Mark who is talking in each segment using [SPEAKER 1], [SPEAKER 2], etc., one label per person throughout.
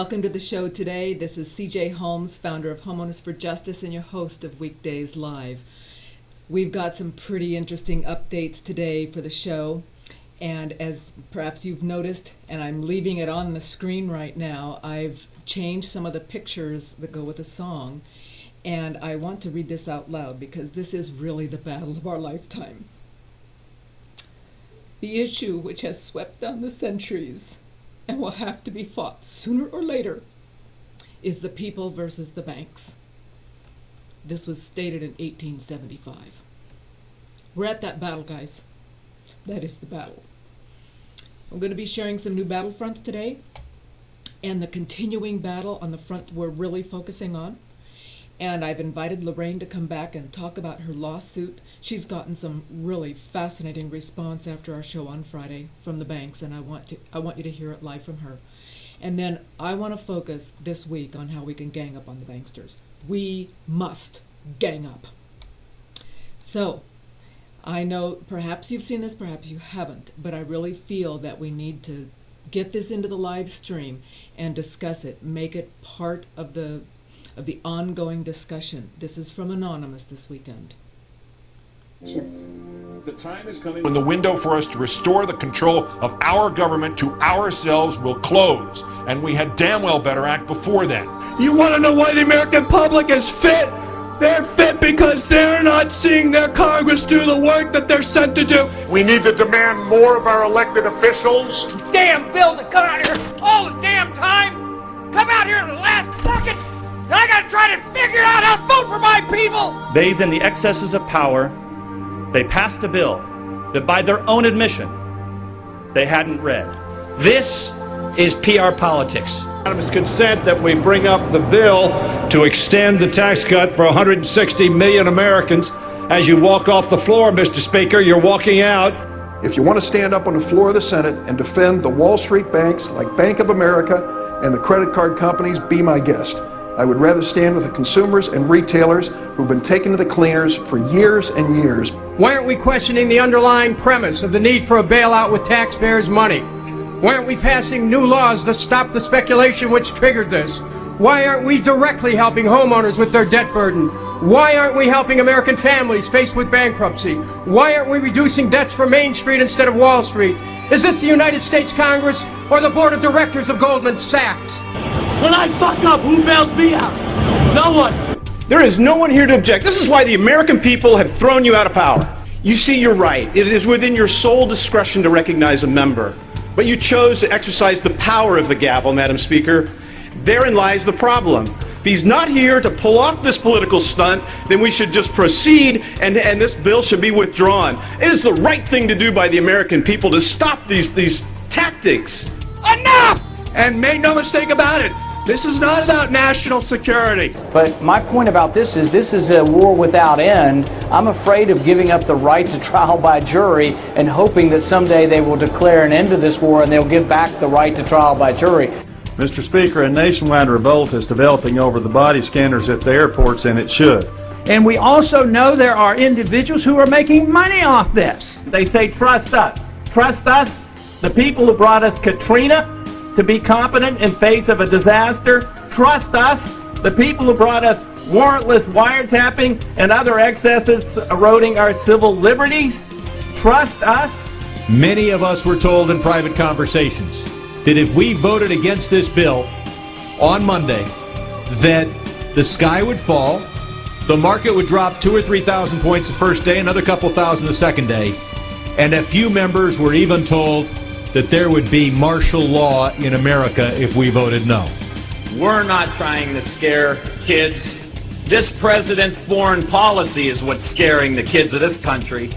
[SPEAKER 1] Welcome to the show today. This is CJ Holmes, founder of Homeowners for Justice and your host of Weekdays Live. We've got some pretty interesting updates today for the show. And as perhaps you've noticed, and I'm leaving it on the screen right now, I've changed some of the pictures that go with the song. And I want to read this out loud because this is really the battle of our lifetime. The issue which has swept down the centuries and will have to be fought sooner or later is the people versus the banks. This was stated in 1875. We're at that battle, guys. That is the battle. I'm going to be sharing some new battlefronts today and the continuing battle on the front we're really focusing on. And I've invited Lorraine to come back and talk about her lawsuit. She's gotten some really fascinating response after our show on Friday from the banks, and I want you to hear it live from her. And then I want to focus this week on how we can gang up on the banksters. We must gang up. So, I know perhaps you've seen this, perhaps you haven't, but I really feel that we need to get this into the live stream and discuss it, make it part of the ongoing discussion. This is from Anonymous this weekend.
[SPEAKER 2] The time is coming when the window for us to restore the control of our government to ourselves will close, and we had damn well better act before then.
[SPEAKER 3] You want to know why the American public is fit? They're fit because they're not seeing their Congress do the work that they're sent to do.
[SPEAKER 4] We need to demand more of our elected officials.
[SPEAKER 5] Damn bills that come out here all the damn time. Come out here in the last second. And I gotta try to figure out how to vote for my people!
[SPEAKER 6] Bathed in the excesses of power, they passed a bill that by their own admission, they hadn't read.
[SPEAKER 7] This is PR politics.
[SPEAKER 3] Unanimous consent that we bring up the bill to extend the tax cut for 160 million Americans. As you walk off the floor, Mr. Speaker, you're walking out.
[SPEAKER 8] If you want to stand up on the floor of the Senate and defend the Wall Street banks like Bank of America and the credit card companies, be my guest. I would rather stand with the consumers and retailers who've been taken to the cleaners for years and years.
[SPEAKER 9] Why aren't we questioning the underlying premise of the need for a bailout with taxpayers' money? Why aren't we passing new laws that stop the speculation which triggered this? Why aren't we directly helping homeowners with their debt burden? Why aren't we helping American families faced with bankruptcy? Why aren't we reducing debts for Main Street instead of Wall Street? Is this the United States Congress or the board of directors of Goldman Sachs?
[SPEAKER 5] When I fuck up, who bails me out? No one.
[SPEAKER 3] There is no one here to object. This is why the American people have thrown you out of power. You see, you're right. It is within your sole discretion to recognize a member. But you chose to exercise the power of the gavel, Madam Speaker. Therein lies the problem. If he's not here to pull off this political stunt, then we should just proceed and this bill should be withdrawn. It is the right thing to do by the American people to stop these tactics.
[SPEAKER 5] Enough!
[SPEAKER 3] And make no mistake about it, this is not about national security.
[SPEAKER 10] But my point about this is a war without end. I'm afraid of giving up the right to trial by jury and hoping that someday they will declare an end to this war and they'll give back the right to trial by jury.
[SPEAKER 11] Mr. Speaker, a nationwide revolt is developing over the body scanners at the airports, and it should.
[SPEAKER 12] And we also know there are individuals who are making money off this. They say, trust us. Trust us, the people who brought us Katrina, to be competent in face of a disaster. Trust us, the people who brought us warrantless wiretapping and other excesses eroding our civil liberties. Trust us.
[SPEAKER 13] Many of us were told in private conversations that if we voted against this bill on Monday, that the sky would fall, the market would drop 2,000 or 3,000 points the first day, another couple thousand the second day, and a few members were even told that there would be martial law in America if we voted no.
[SPEAKER 7] We're not trying to scare kids. This president's foreign policy is what's scaring the kids of this country.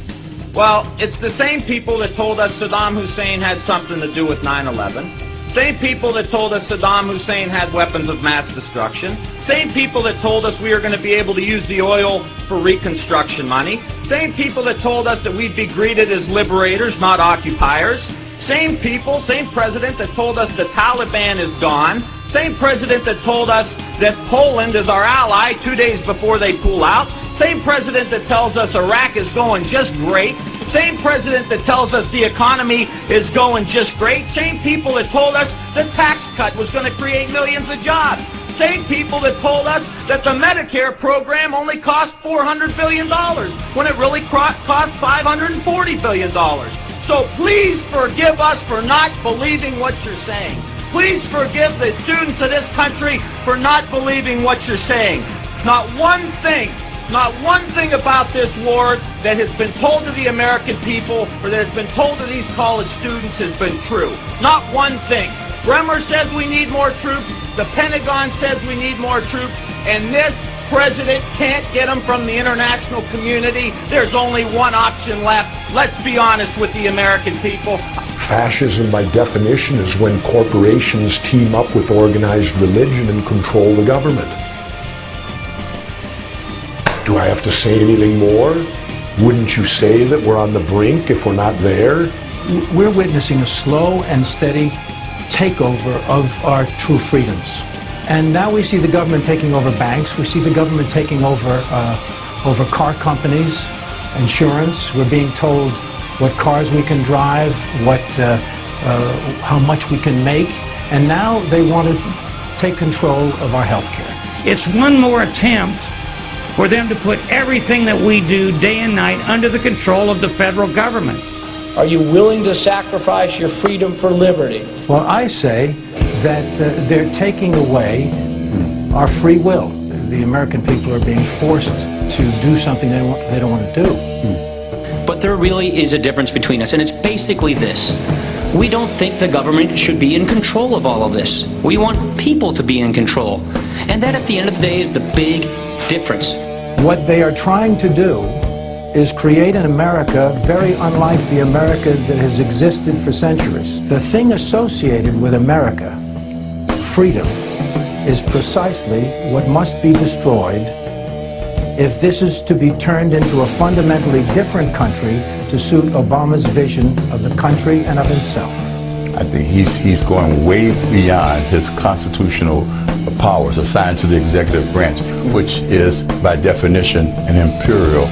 [SPEAKER 7] Well, it's the same people that told us Saddam Hussein had something to do with 9/11. Same people that told us Saddam Hussein had weapons of mass destruction. Same people that told us we were going to be able to use the oil for reconstruction money. Same people that told us that we'd be greeted as liberators, not occupiers. Same people, same president that told us the Taliban is gone. Same president that told us that Poland is our ally 2 days before they pull out. Same president that tells us Iraq is going just great. Same president that tells us the economy is going just great. Same people that told us the tax cut was going to create millions of jobs. Same people that told us that the Medicare program only cost $400 billion when it really cost $540 billion. So please forgive us for not believing what you're saying. Please forgive the students of this country for not believing what you're saying. Not one thing about this war that has been told to the American people or that has been told to these college students has been true. Not one thing. Bremer says we need more troops. The Pentagon says we need more troops. And this president can't get them from the international community. There's only one option left. Let's be honest with the American people.
[SPEAKER 14] Fascism, by definition, is when corporations team up with organized religion and control the government. Do I have to say anything more? Wouldn't you say that we're on the brink if we're not there?
[SPEAKER 15] We're witnessing a slow and steady takeover of our true freedoms. And now we see the government taking over banks. We see the government taking over over car companies, insurance. We're being told what cars we can drive, how much we can make. And now they want to take control of our health care.
[SPEAKER 16] It's one more attempt for them to put everything that we do day and night under the control of the federal government.
[SPEAKER 10] Are you willing to sacrifice your freedom for liberty?
[SPEAKER 15] Well, I say that they're taking away our free will. The American people are being forced to do something they don't want to do.
[SPEAKER 17] But there really is a difference between us, and it's basically this. We don't think the government should be in control of all of this. We want people to be in control. And that, at the end of the day, is the big difference.
[SPEAKER 15] What they are trying to do is create an America very unlike the America that has existed for centuries. The thing associated with America, freedom, is precisely what must be destroyed if this is to be turned into a fundamentally different country to suit Obama's vision of the country and of himself.
[SPEAKER 18] I think he's going way beyond his constitutional powers assigned to the executive branch, which is, by definition, an imperial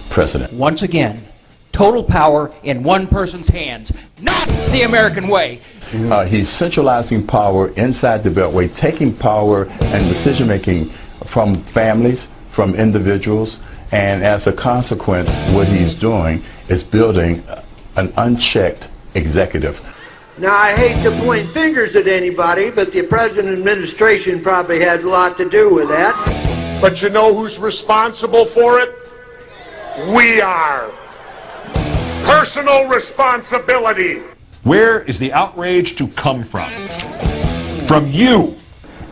[SPEAKER 18] president.
[SPEAKER 19] Once again, total power in one person's hands, not the American way.
[SPEAKER 18] He's centralizing power inside the Beltway, taking power and decision-making from families, from individuals, and as a consequence, what he's doing is building an unchecked executive.
[SPEAKER 20] Now, I hate to point fingers at anybody, but the President administration probably had a lot to do with that.
[SPEAKER 4] But you know who's responsible for it? We are. Personal responsibility.
[SPEAKER 2] Where is the outrage to come from? From you.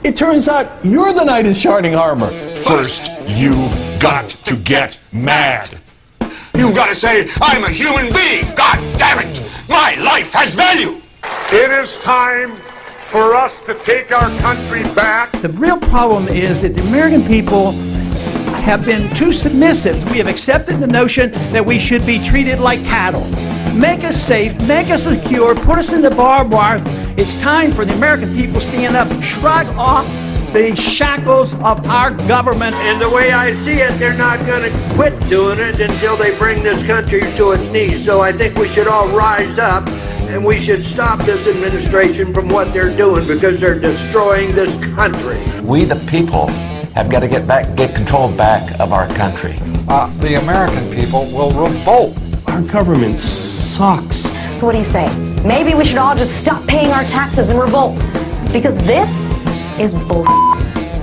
[SPEAKER 13] It turns out you're the knight in shining armor.
[SPEAKER 2] First, you've got to get mad.
[SPEAKER 5] You've got to say, I'm a human being. God damn it. My life has value.
[SPEAKER 4] It is time for us to take our country back.
[SPEAKER 12] The real problem is that the American people have been too submissive. We have accepted the notion that we should be treated like cattle. Make us safe, make us secure, put us in the barbed wire. It's time for the American people to stand up and shrug off the shackles of our government.
[SPEAKER 20] And the way I see it, they're not going to quit doing it until they bring this country to its knees. So I think we should all rise up and we should stop this administration from what they're doing because they're destroying this country.
[SPEAKER 21] We the people have got to get control back of our country.
[SPEAKER 22] The American people will revolt.
[SPEAKER 11] Our government sucks.
[SPEAKER 23] So what do you say? Maybe we should all just stop paying our taxes and revolt. Because this is bull.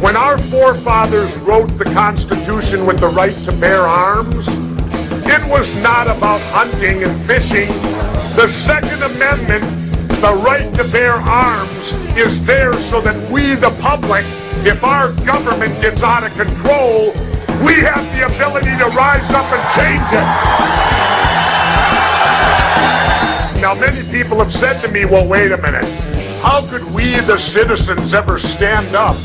[SPEAKER 4] When our forefathers wrote the Constitution with the right to bear arms, it was not about hunting and fishing. The Second Amendment, the right to bear arms, is there so that we, the public, if our government gets out of control, we have the ability to rise up and change it. Now, many people have said to me, well, wait a minute. How could we, the citizens, ever stand up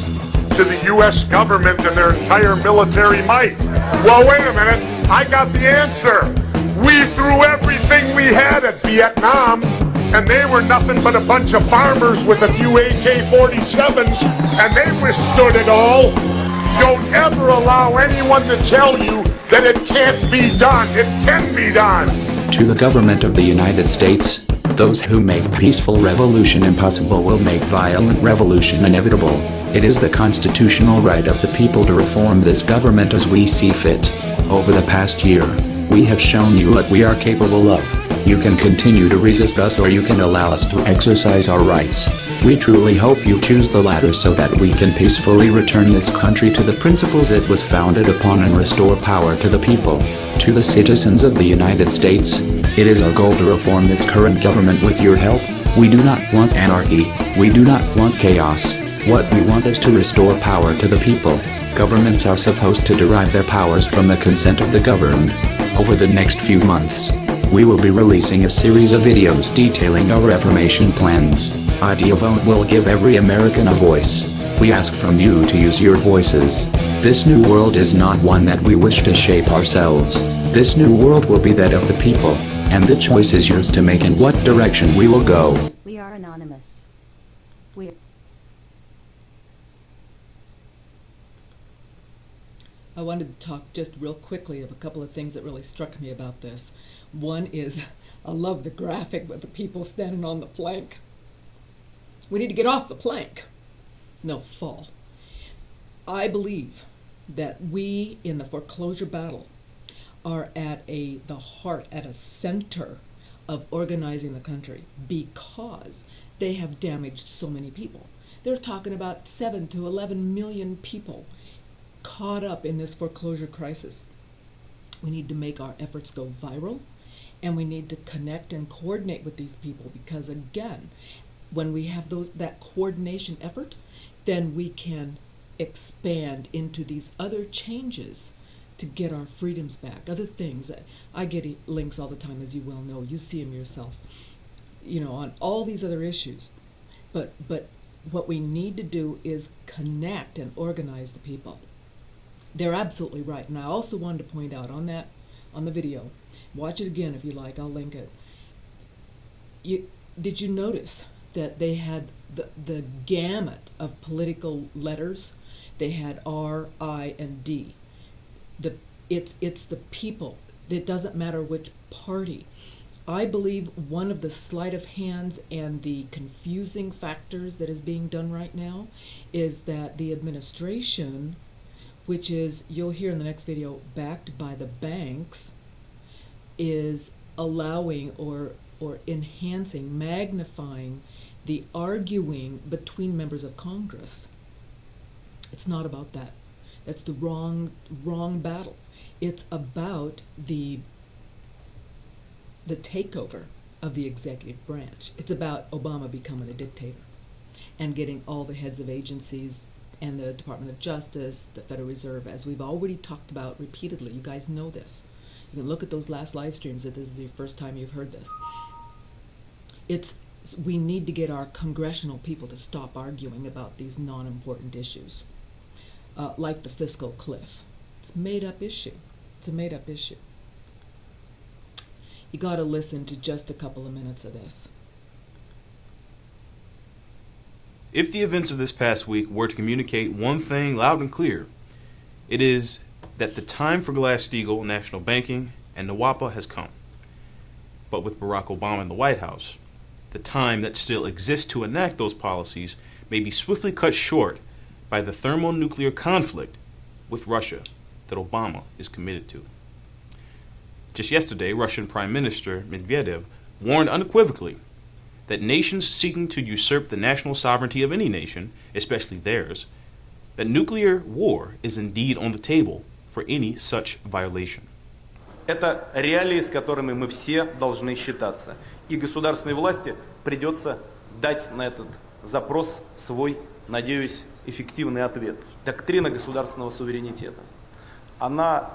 [SPEAKER 4] to the U.S. government and their entire military might? Well, wait a minute. I got the answer. We threw everything we had at Vietnam, and they were nothing but a bunch of farmers with a few AK-47s, and they withstood it all. Don't ever allow anyone to tell you that it can't be done. It can be done.
[SPEAKER 1] To the government of the United States, those who make peaceful revolution impossible will make violent revolution inevitable. It is the constitutional right of the people to reform this government as we see fit. Over the past year, we have shown you what we are capable of. You can continue to resist us or you can allow us to exercise our rights. We truly hope you choose the latter so that we can peacefully return this country to the principles it was founded upon and restore power to the people. To the citizens of the United States, it is our goal to reform this current government with your help. We do not want anarchy. We do not want chaos. What we want is to restore power to the people. Governments are supposed to derive their powers from the consent of the governed. Over the next few months, we will be releasing a series of videos detailing our reformation plans. Idea Vote will give every American a voice. We ask from you to use your voices. This new world is not one that we wish to shape ourselves. This new world will be that of the people, and the choice is yours to make in what direction we will go.
[SPEAKER 23] We are anonymous.
[SPEAKER 6] I wanted to talk just real quickly of a couple of things that really struck me about this. One is, I love the graphic with the people standing on the plank. We need to get off the plank. They'll fall. I believe that we in the foreclosure battle are at the heart, at a center of organizing the country because they have damaged so many people. They're talking about 7 to 11 million people caught up in this foreclosure crisis. We need to make our efforts go viral, and we need to connect and coordinate with these people because, again, when we have that coordination effort, then we can expand into these other changes to get our freedoms back. Other things. I get links all the time, as you well know. You see them yourself, on all these other issues. But what we need to do is connect and organize the people. They're absolutely right. And I also wanted to point out on the video, watch it again if you like, I'll link it. Did you notice that they had the gamut of political letters? They had R, I, and D. It's the people. It doesn't matter which party. I believe one of the sleight of hands and the confusing factors that is being done right now is that the administration, which is, you'll hear in the next video, backed by the banks, is allowing or enhancing, magnifying the arguing between members of Congress. It's not about that. That's the wrong battle. It's about the takeover of the executive branch. It's about Obama becoming a dictator and getting all the heads of agencies and the Department of Justice, the Federal Reserve, as we've already talked about repeatedly. You guys know this. You can look at those last live streams if this is your first time you've heard this. We need to get our congressional people to stop arguing about these non-important issues, like the fiscal cliff. It's a made-up issue. It's a made-up issue. You got to listen to just a couple of minutes of this.
[SPEAKER 8] If the events of this past week were to communicate one thing loud and clear, it is that the time for Glass-Steagall national banking and NWAPA has come. But with Barack Obama in the White House, the time that still exists to enact those policies may be swiftly cut short by the thermonuclear conflict with Russia that Obama is committed to. Just yesterday, Russian Prime Minister Medvedev warned unequivocally that nations seeking to usurp the national sovereignty of any nation, especially theirs, that nuclear war is indeed on the table for any such violation.
[SPEAKER 24] Это реалии, с которыми мы все должны считаться. И государственной власти придется дать на этот запрос свой, надеюсь, эффективный ответ. Доктрина государственного суверенитета. Она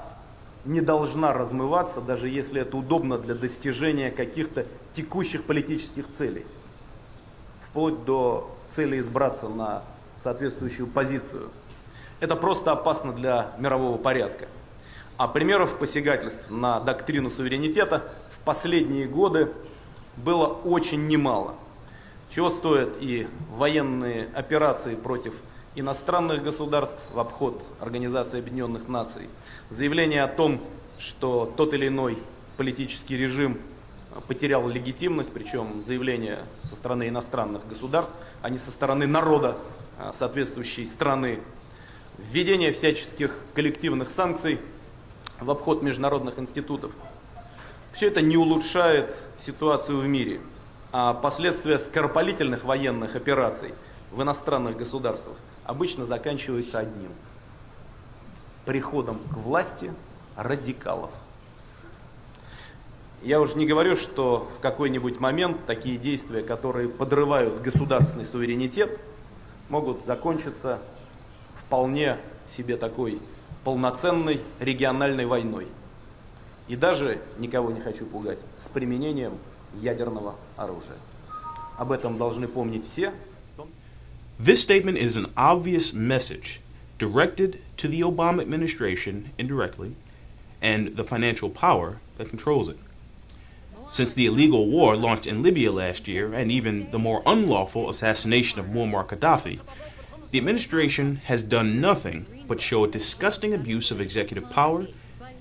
[SPEAKER 24] не должна размываться, даже если это удобно для достижения каких-то текущих политических целей. Вплоть до цели избраться на соответствующую позицию. Это просто опасно для мирового порядка. А примеров посягательств на доктрину суверенитета в последние годы было очень немало. Чего стоят и военные операции против иностранных государств в обход Организации Объединенных Наций. Заявление о том, что тот или иной политический режим потерял легитимность, причем заявления со стороны иностранных государств, а не со стороны народа соответствующей страны. Введение всяческих коллективных санкций в обход международных институтов. Все это не улучшает ситуацию в мире, а последствия скоропалительных военных операций в иностранных государствах обычно заканчиваются одним – приходом к власти радикалов. Я уже не говорю, что в какой-нибудь момент такие действия, которые подрывают государственный суверенитет, могут закончиться вполне себе такой полноценной региональной войной. И даже, никого не хочу пугать, с применением ядерного оружия. Об этом должны помнить все.
[SPEAKER 8] This statement is an obvious message directed to the Obama administration indirectly and the financial power that controls it. Since the illegal war launched in Libya last year and even the more unlawful assassination of Muammar Gaddafi, the administration has done nothing but show a disgusting abuse of executive power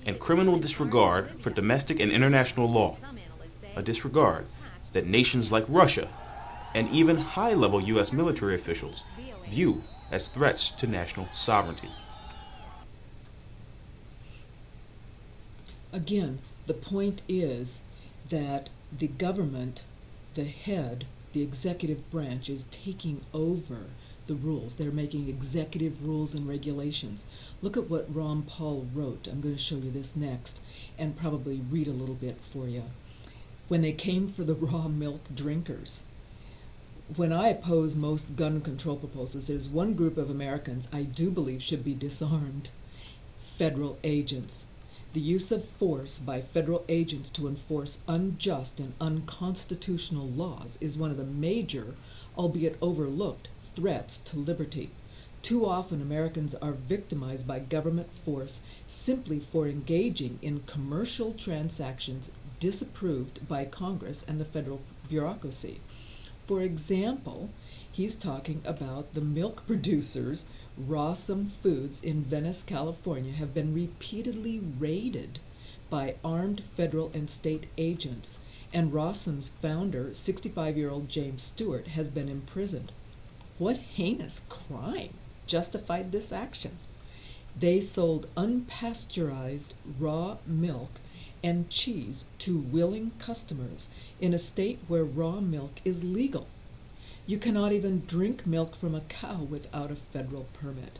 [SPEAKER 8] and criminal disregard for domestic and international law, a disregard that nations like Russia and even high-level U.S. military officials view as threats to national sovereignty.
[SPEAKER 6] Again, the point is that the government, the head, the executive branch is taking over the rules. They're making executive rules and regulations. Look at what Ron Paul wrote. I'm going to show you this next and probably read a little bit for you. When they came for the raw milk drinkers, when I oppose most gun control proposals, there's one group of Americans I do believe should be disarmed: federal agents. The use of force by federal agents to enforce unjust and unconstitutional laws is one of the major, albeit overlooked, threats to liberty. Too often Americans are victimized by government force simply for engaging in commercial transactions disapproved by Congress and the federal bureaucracy. For example, he's talking about the milk producers. Rawsome Foods in Venice, California, have been repeatedly raided by armed federal and state agents, and Rawsome's founder, 65-year-old James Stewart, has been imprisoned. What heinous crime justified this action? They sold unpasteurized raw milk and cheese to willing customers in a state where raw milk is legal. You cannot even drink milk from a cow without a federal permit.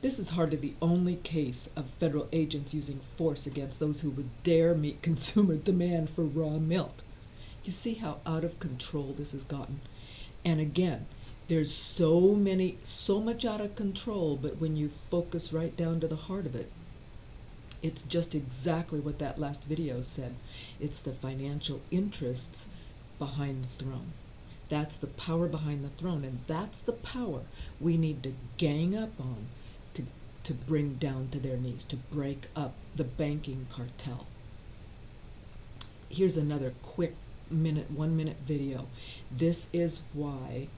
[SPEAKER 6] This is hardly the only case of federal agents using force against those who would dare meet consumer demand for raw milk. You see how out of control this has gotten? And again, there's so much out of control, but when you focus right down to the heart of it, it's just exactly what that last video said. It's the financial interests behind the throne. That's the power behind the throne, and that's the power we need to gang up on to bring down to their knees, to break up the banking cartel. Here's another quick 1-minute video. This is why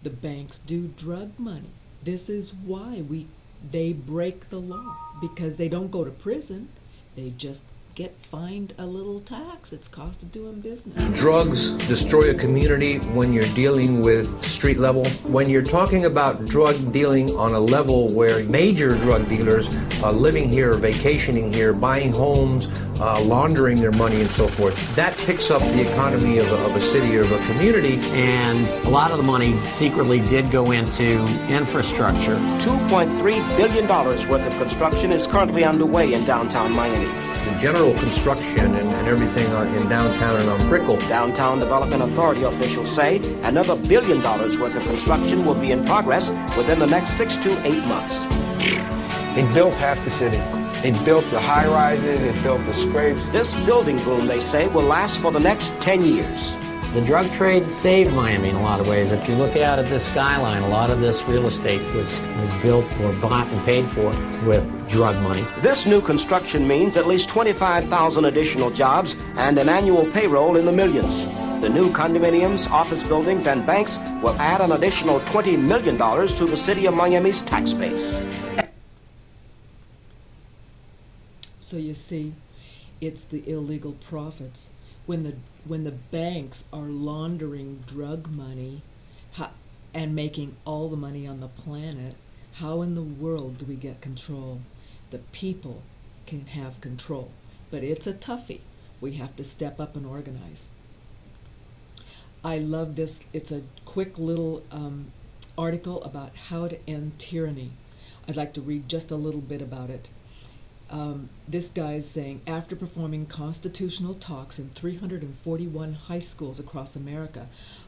[SPEAKER 6] the banks do drug money. This is why they break the law, because they don't go to prison. They just get fined a little tax. It's cost of doing business.
[SPEAKER 3] Drugs destroy a community when you're dealing with street level. When you're talking about drug dealing on a level where major drug dealers are living here, vacationing here, buying homes, laundering their money and so forth, that picks up the economy of a city or of a community.
[SPEAKER 7] And a lot of the money secretly did go into infrastructure.
[SPEAKER 9] $2.3 billion worth of construction is currently underway in downtown Miami.
[SPEAKER 3] The general construction and everything in downtown and on Brickell.
[SPEAKER 9] Downtown Development Authority officials say another $1 billion worth of construction will be in progress within the next 6 to 8 months.
[SPEAKER 14] They built half the city. They built the high-rises, they built the scrapes.
[SPEAKER 9] This building boom, they say, will last for the next 10 years.
[SPEAKER 7] The drug trade saved Miami in a lot of ways. If you look out at this skyline, a lot of this real estate was built or bought and paid for with drug money.
[SPEAKER 9] This new construction means at least 25,000 additional jobs and an annual payroll in the millions. The new condominiums, office buildings, and banks will add an additional $20 million to the city of Miami's tax base.
[SPEAKER 6] So you see, it's the illegal profits. When the banks are laundering drug money and making all the money on the planet, how in the world do we get control? The people can have control, but it's a toughie. We have to step up and organize. I love this. It's a quick little article about how to end tyranny. I'd like to read just a little bit about it. This guy is saying, after performing constitutional talks in 341 high schools across America,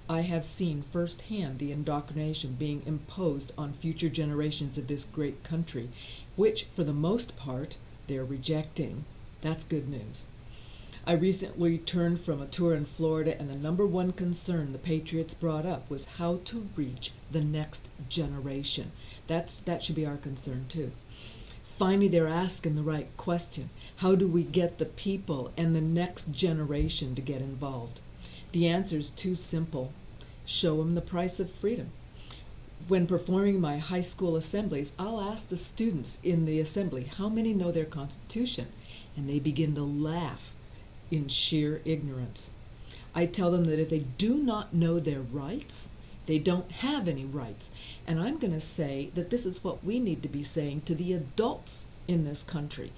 [SPEAKER 6] I have seen firsthand the indoctrination being imposed on future generations of this great country, which, for the most part, they're rejecting. That's good news. I recently returned from a tour in Florida, and the number one concern the Patriots brought up was how to reach the next generation. That should be our concern, too. Finally, they're asking the right question. How do we get the people and the next generation to get involved? The answer is too simple. Show them the price of freedom. When performing my high school assemblies, I'll ask the students in the assembly how many know their Constitution, and they begin to laugh in sheer ignorance. I tell them that if they do not know their rights, they don't have any rights. And I'm going to say that this is what we need to be saying to the adults in this country.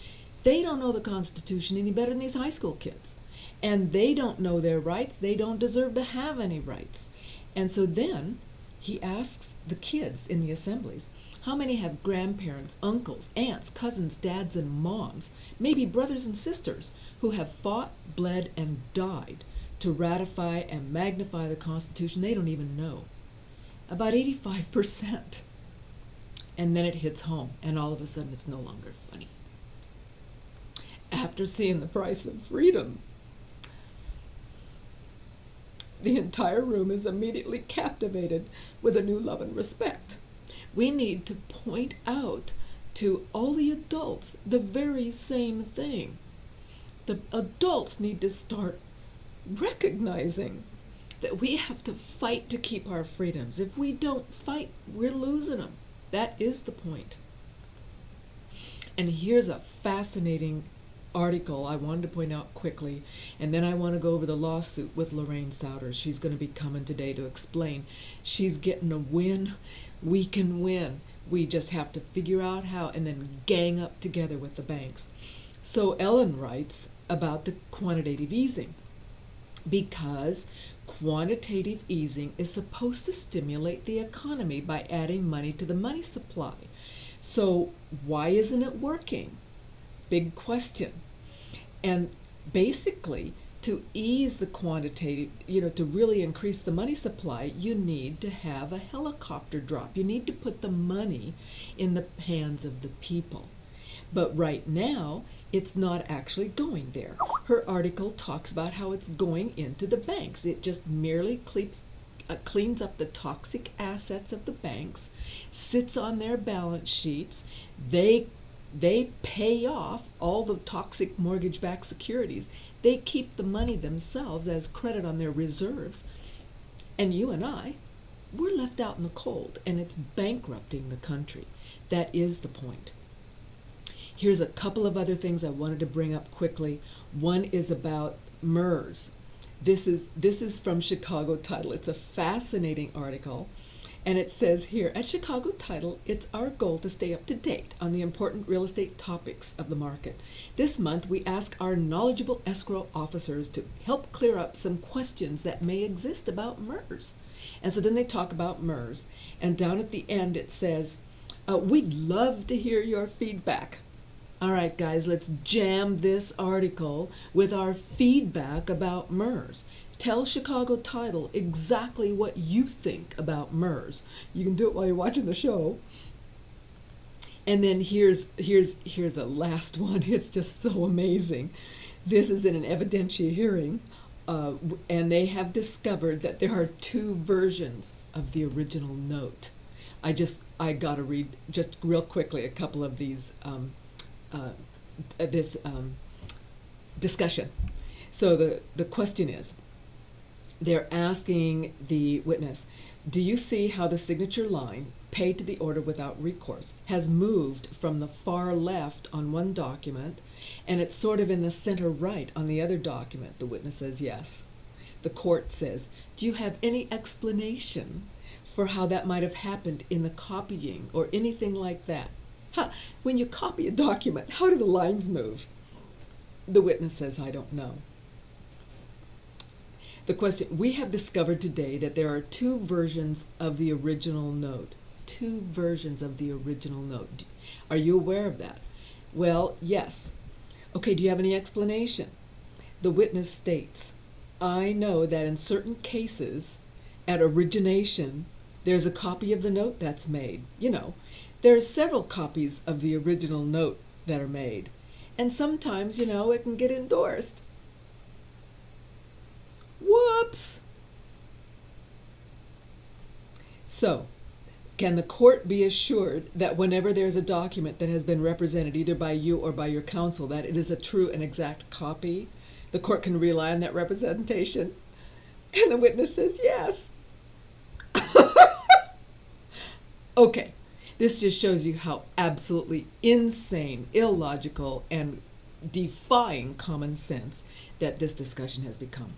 [SPEAKER 6] They don't know the Constitution any better than these high school kids. And they don't know their rights. They don't deserve to have any rights. And so then he asks the kids in the assemblies, how many have grandparents, uncles, aunts, cousins, dads, and moms, maybe brothers and sisters, who have fought, bled, and died to ratify and magnify the Constitution they don't even know? About 85%. And then it hits home, and all of a sudden it's no longer funny. After seeing the price of freedom, the entire room is immediately captivated with a new love and respect. We need to point out to all the adults the very same thing. The adults need to start recognizing that we have to fight to keep our freedoms. If we don't fight, we're losing them. That is the point. And here's a fascinating article I wanted to point out quickly, and then I want to go over the lawsuit with Lorraine Souders. She's going to be coming today to explain. She's getting a win. We can win. We just have to figure out how and then gang up together with the banks. So Ellen writes about the quantitative easing, because quantitative easing is supposed to stimulate the economy by adding money to the money supply. So why isn't it working? Big question. And basically, to ease the quantitative, to really increase the money supply, you need to have a helicopter drop. You need to put the money in the hands of the people. But right now, it's not actually going there. Her article talks about how it's going into the banks. It just merely cleans up the toxic assets of the banks, sits on their balance sheets. They pay off all the toxic mortgage-backed securities. They keep the money themselves as credit on their reserves. And you and I, we're left out in the cold, and it's bankrupting the country. That is the point. Here's a couple of other things I wanted to bring up quickly. One is about MERS. This is from Chicago Title. It's a fascinating article. And it says here, at Chicago Title, it's our goal to stay up to date on the important real estate topics of the market. This month, we ask our knowledgeable escrow officers to help clear up some questions that may exist about MERS. And so then they talk about MERS. And down at the end, it says, we'd love to hear your feedback. All right, guys, let's jam this article with our feedback about MERS. Tell Chicago Title exactly what you think about MERS. You can do it while you're watching the show. And then here's a last one. It's just so amazing. This is in an evidentiary hearing, and they have discovered that there are two versions of the original note. I got to read just real quickly a couple of these. Discussion. So the question is, they're asking the witness, do you see how the signature line, paid to the order without recourse, has moved from the far left on one document And it's sort of in the center right on the other document. The witness says yes. The court says, do you have any explanation for how that might have happened in the copying or anything like that? When you copy a document, how do the lines move? The witness says, I don't know. The question, we have discovered today that there are 2 versions of the original note. 2 versions of the original note. Are you aware of that? Well, yes. Okay, do you have any explanation? The witness states, I know that in certain cases, at origination, there's a copy of the note that's made. You know, there's several copies of the original note that are made. And sometimes, you know, it can get endorsed. Whoops! So, can the court be assured that whenever there's a document that has been represented either by you or by your counsel, that it is a true and exact copy? The court can rely on that representation? And the witness says yes. Okay, this just shows you how absolutely insane, illogical, and defying common sense that this discussion has become.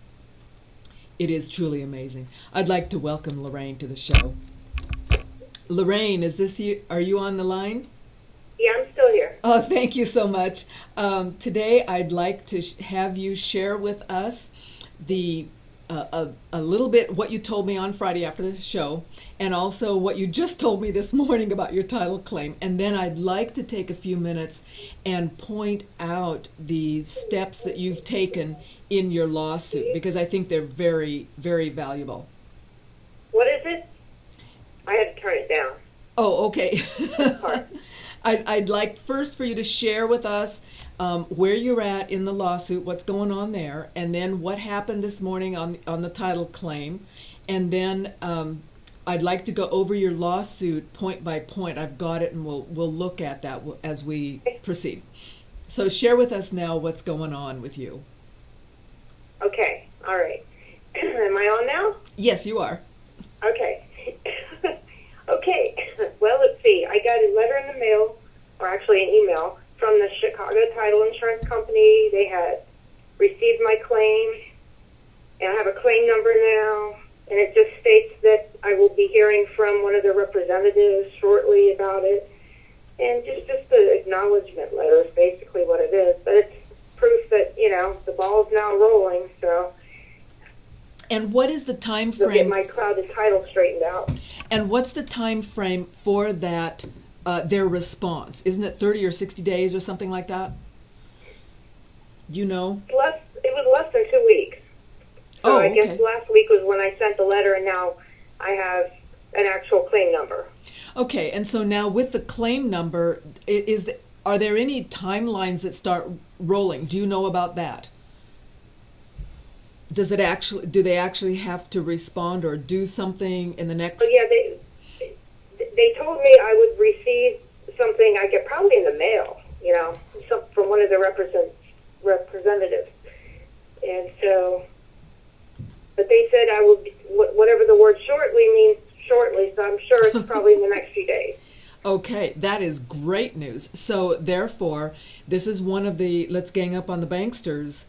[SPEAKER 6] It is truly amazing. I'd like to welcome Lorraine to the show. Lorraine, is this you? Are you on the line?
[SPEAKER 10] Yeah, I'm still here.
[SPEAKER 6] Oh, thank you so much. Today, I'd like to have you share with us the a little bit what you told me on Friday after the show, and also what you just told me this morning about your title claim. And then I'd like to take a few minutes and point out the steps that you've taken in your lawsuit, because I think they're very, very valuable.
[SPEAKER 10] What is it? I had to turn it down.
[SPEAKER 6] Oh, okay. I'd like first for you to share with us where you're at in the lawsuit, what's going on there, and then what happened this morning on the title claim. And then I'd like to go over your lawsuit point by point. I've got it, and we'll look at that as we proceed. So share with us now what's going on with you.
[SPEAKER 10] Okay, all right. Am I on now?
[SPEAKER 6] Yes, you are.
[SPEAKER 10] Okay. Okay, well, let's see. I got a letter in the mail, or actually an email, from the Chicago Title Insurance Company. They had received my claim, and I have a claim number now, and it just states that I will be hearing from one of the representatives shortly about it. And just the acknowledgement letter is basically what it is. But it's proof that, you know, the ball's now rolling, so...
[SPEAKER 6] And what is the time
[SPEAKER 10] They'll
[SPEAKER 6] frame?
[SPEAKER 10] get my clouded title straightened out.
[SPEAKER 6] And what's the time frame for that, their response? Isn't it 30 or 60 days or something like that? Do you know?
[SPEAKER 10] It was less than 2 weeks. So I guess last week was when I sent the letter, and now I have an actual claim number.
[SPEAKER 6] Okay, and so now with the claim number, are there any timelines that start rolling? Do you know about that? Do they actually have to respond or do something in the next?
[SPEAKER 10] Oh, yeah, they told me I would receive something, I get probably in the mail, you know, from one of the representatives. And so, but they said I will, whatever the word shortly means shortly, so I'm sure it's probably in the next few days.
[SPEAKER 6] Okay, that is great news. So therefore, this is one of the Let's Gang Up on the Banksters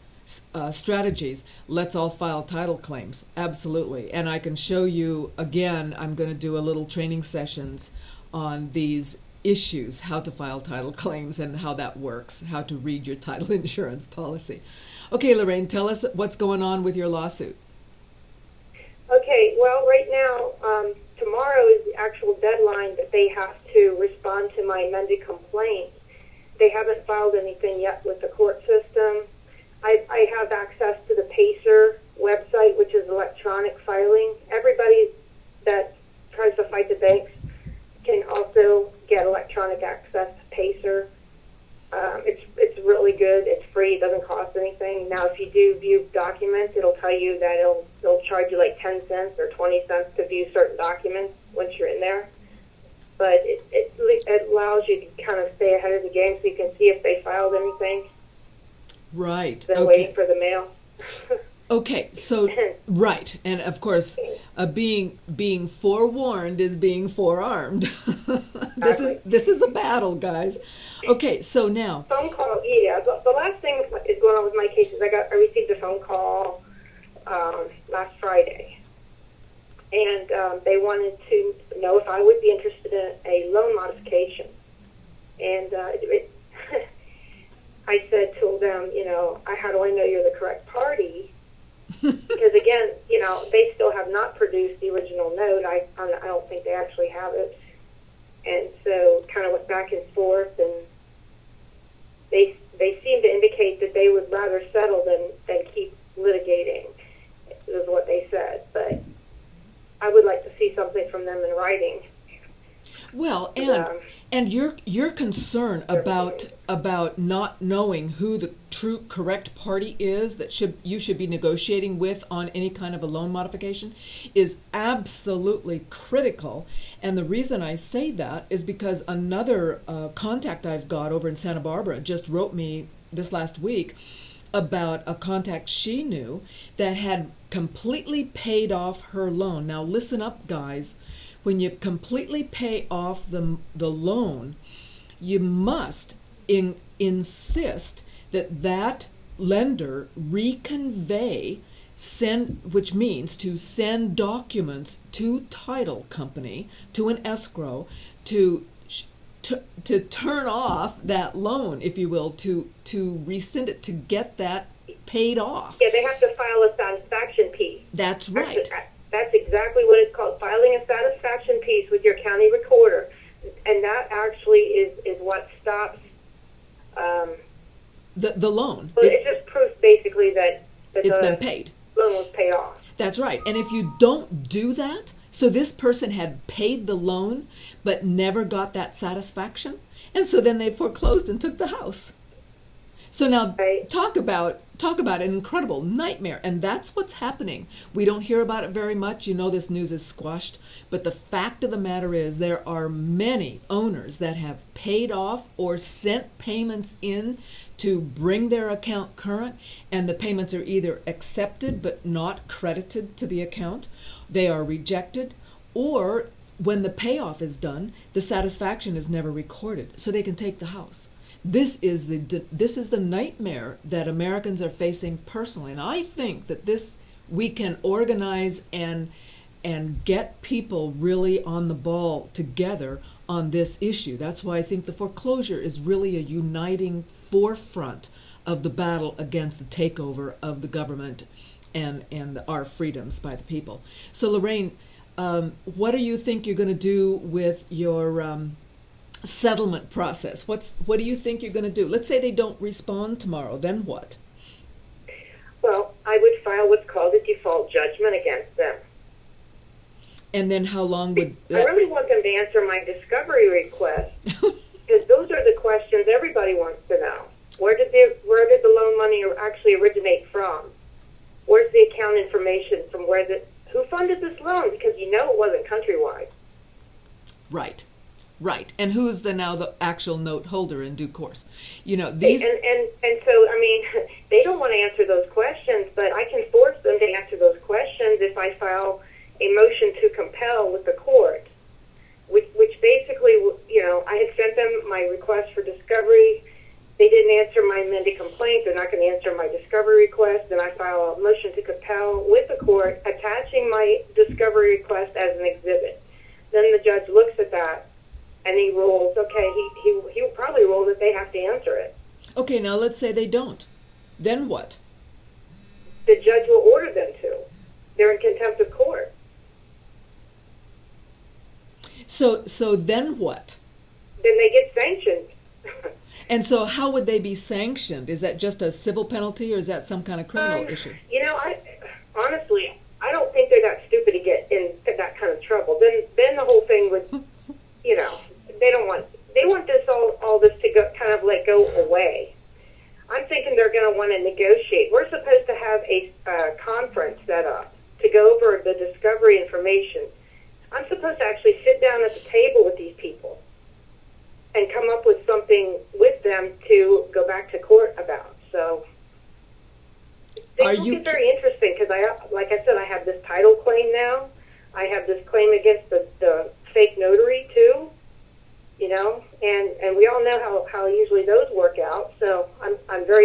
[SPEAKER 6] strategies. Let's all file title claims. Absolutely. And I can show you, again, I'm going to do a little training sessions on these issues, how to file title claims and how that works, how to read your title insurance policy. Okay, Lorraine, tell us what's going on with your lawsuit.
[SPEAKER 10] Okay, well, right now, tomorrow is the actual deadline that they have to respond to my amended complaint. They haven't filed anything yet with the court system. I have access to the PACER website, which is electronic filing. Everybody that tries to fight the banks can also get electronic access to PACER. It's really good. It's free. It doesn't cost anything. Now, if you do view documents, it'll tell you that it'll charge you like 10 cents or 20 cents to view certain documents once you're in there. But it allows you to kind of stay ahead of the game so you can see if they filed anything.
[SPEAKER 6] Right.
[SPEAKER 10] Than waiting for the mail.
[SPEAKER 6] Okay, so right, and of course, being forewarned is being forearmed. This is a battle, guys. Okay, so now
[SPEAKER 10] phone call, yeah, Well, the last thing is going on with my case is I received a phone call last Friday, and they wanted to know if I would be interested in a loan modification. And I said to them, how do I know you're the correct party? Because again, they still have not produced the original note. I don't think they actually have it. And so kind of went back and forth, and they seemed to indicate that they would rather settle than keep litigating, is what they said. But I would like to see something from them in writing.
[SPEAKER 6] Well, and your concern about not knowing who the true correct party is that you should be negotiating with on any kind of a loan modification is absolutely critical. And the reason I say that is because another contact I've got over in Santa Barbara just wrote me this last week about a contact she knew that had completely paid off her loan. Now listen up, guys. When you completely pay off the loan, you must insist that lender reconvey, which means to send documents to title company, to an escrow, to turn off that loan, if you will, to rescind it, to get that paid off.
[SPEAKER 10] Yeah, they have to file a satisfaction piece.
[SPEAKER 6] That's right.
[SPEAKER 10] That's exactly what it's called, filing a satisfaction piece with your county recorder. And that actually is what stops
[SPEAKER 6] the loan.
[SPEAKER 10] Well, it's just proof, basically, that
[SPEAKER 6] it's been paid.
[SPEAKER 10] Loan was paid off.
[SPEAKER 6] That's right. And if you don't do that, so this person had paid the loan but never got that satisfaction, and so then they foreclosed and took the house. So now talk about an incredible nightmare, and that's what's happening. We don't hear about it very much. This news is squashed, but the fact of the matter is there are many owners that have paid off or sent payments in to bring their account current, and the payments are either accepted but not credited to the account, they are rejected, or when the payoff is done, the satisfaction is never recorded, so they can take the house. This is the nightmare that Americans are facing personally, and I think that we can organize and get people really on the ball together on this issue. That's why I think the foreclosure is really a uniting forefront of the battle against the takeover of the government and our freedoms by the people. So Lorraine, what do you think you're going to do with your settlement process? What do you think you're going to do? Let's say they don't respond tomorrow, then what?
[SPEAKER 10] Well, I would file what's called a default judgment against them.
[SPEAKER 6] And then how long would that...
[SPEAKER 10] I really want them to answer my discovery request, because those are the questions everybody wants to know. Where did the loan money actually originate from? Where's the account information from who funded this loan? Because it wasn't Countrywide.
[SPEAKER 6] Right. And who's now the actual note holder in due course? These...
[SPEAKER 10] And so, they don't want to answer those questions, but I can force them to answer those questions if I file a motion to compel with the court, which basically, I had sent them my request for discovery. They didn't answer my amended complaint. They're not going to answer my discovery request. Then I file a motion to compel with the court, attaching my discovery request as an exhibit. Then the judge looks at that, and he rules, okay, he will probably rule that they have to answer it.
[SPEAKER 6] Okay, now let's say they don't. Then what?
[SPEAKER 10] The judge will order them to. They're in contempt of court.
[SPEAKER 6] So then what?
[SPEAKER 10] Then they get sanctioned.
[SPEAKER 6] And so how would they be sanctioned? Is that just a civil penalty, or is that some kind of criminal issue?
[SPEAKER 10] Honestly, I don't think they're that stupid to get in that kind of trouble. Then the whole thing would, they want this all this to go away. I'm thinking they're going to want to negotiate. We're supposed to have a conference set up to go over the discovery information. I'm supposed to actually sit down at the table with these people and come up with something with them to go back to court about. So things will get very interesting because, like I said, I have this title claim now. I have this claim against the fake notary too. And we all know how usually those work out. So I'm very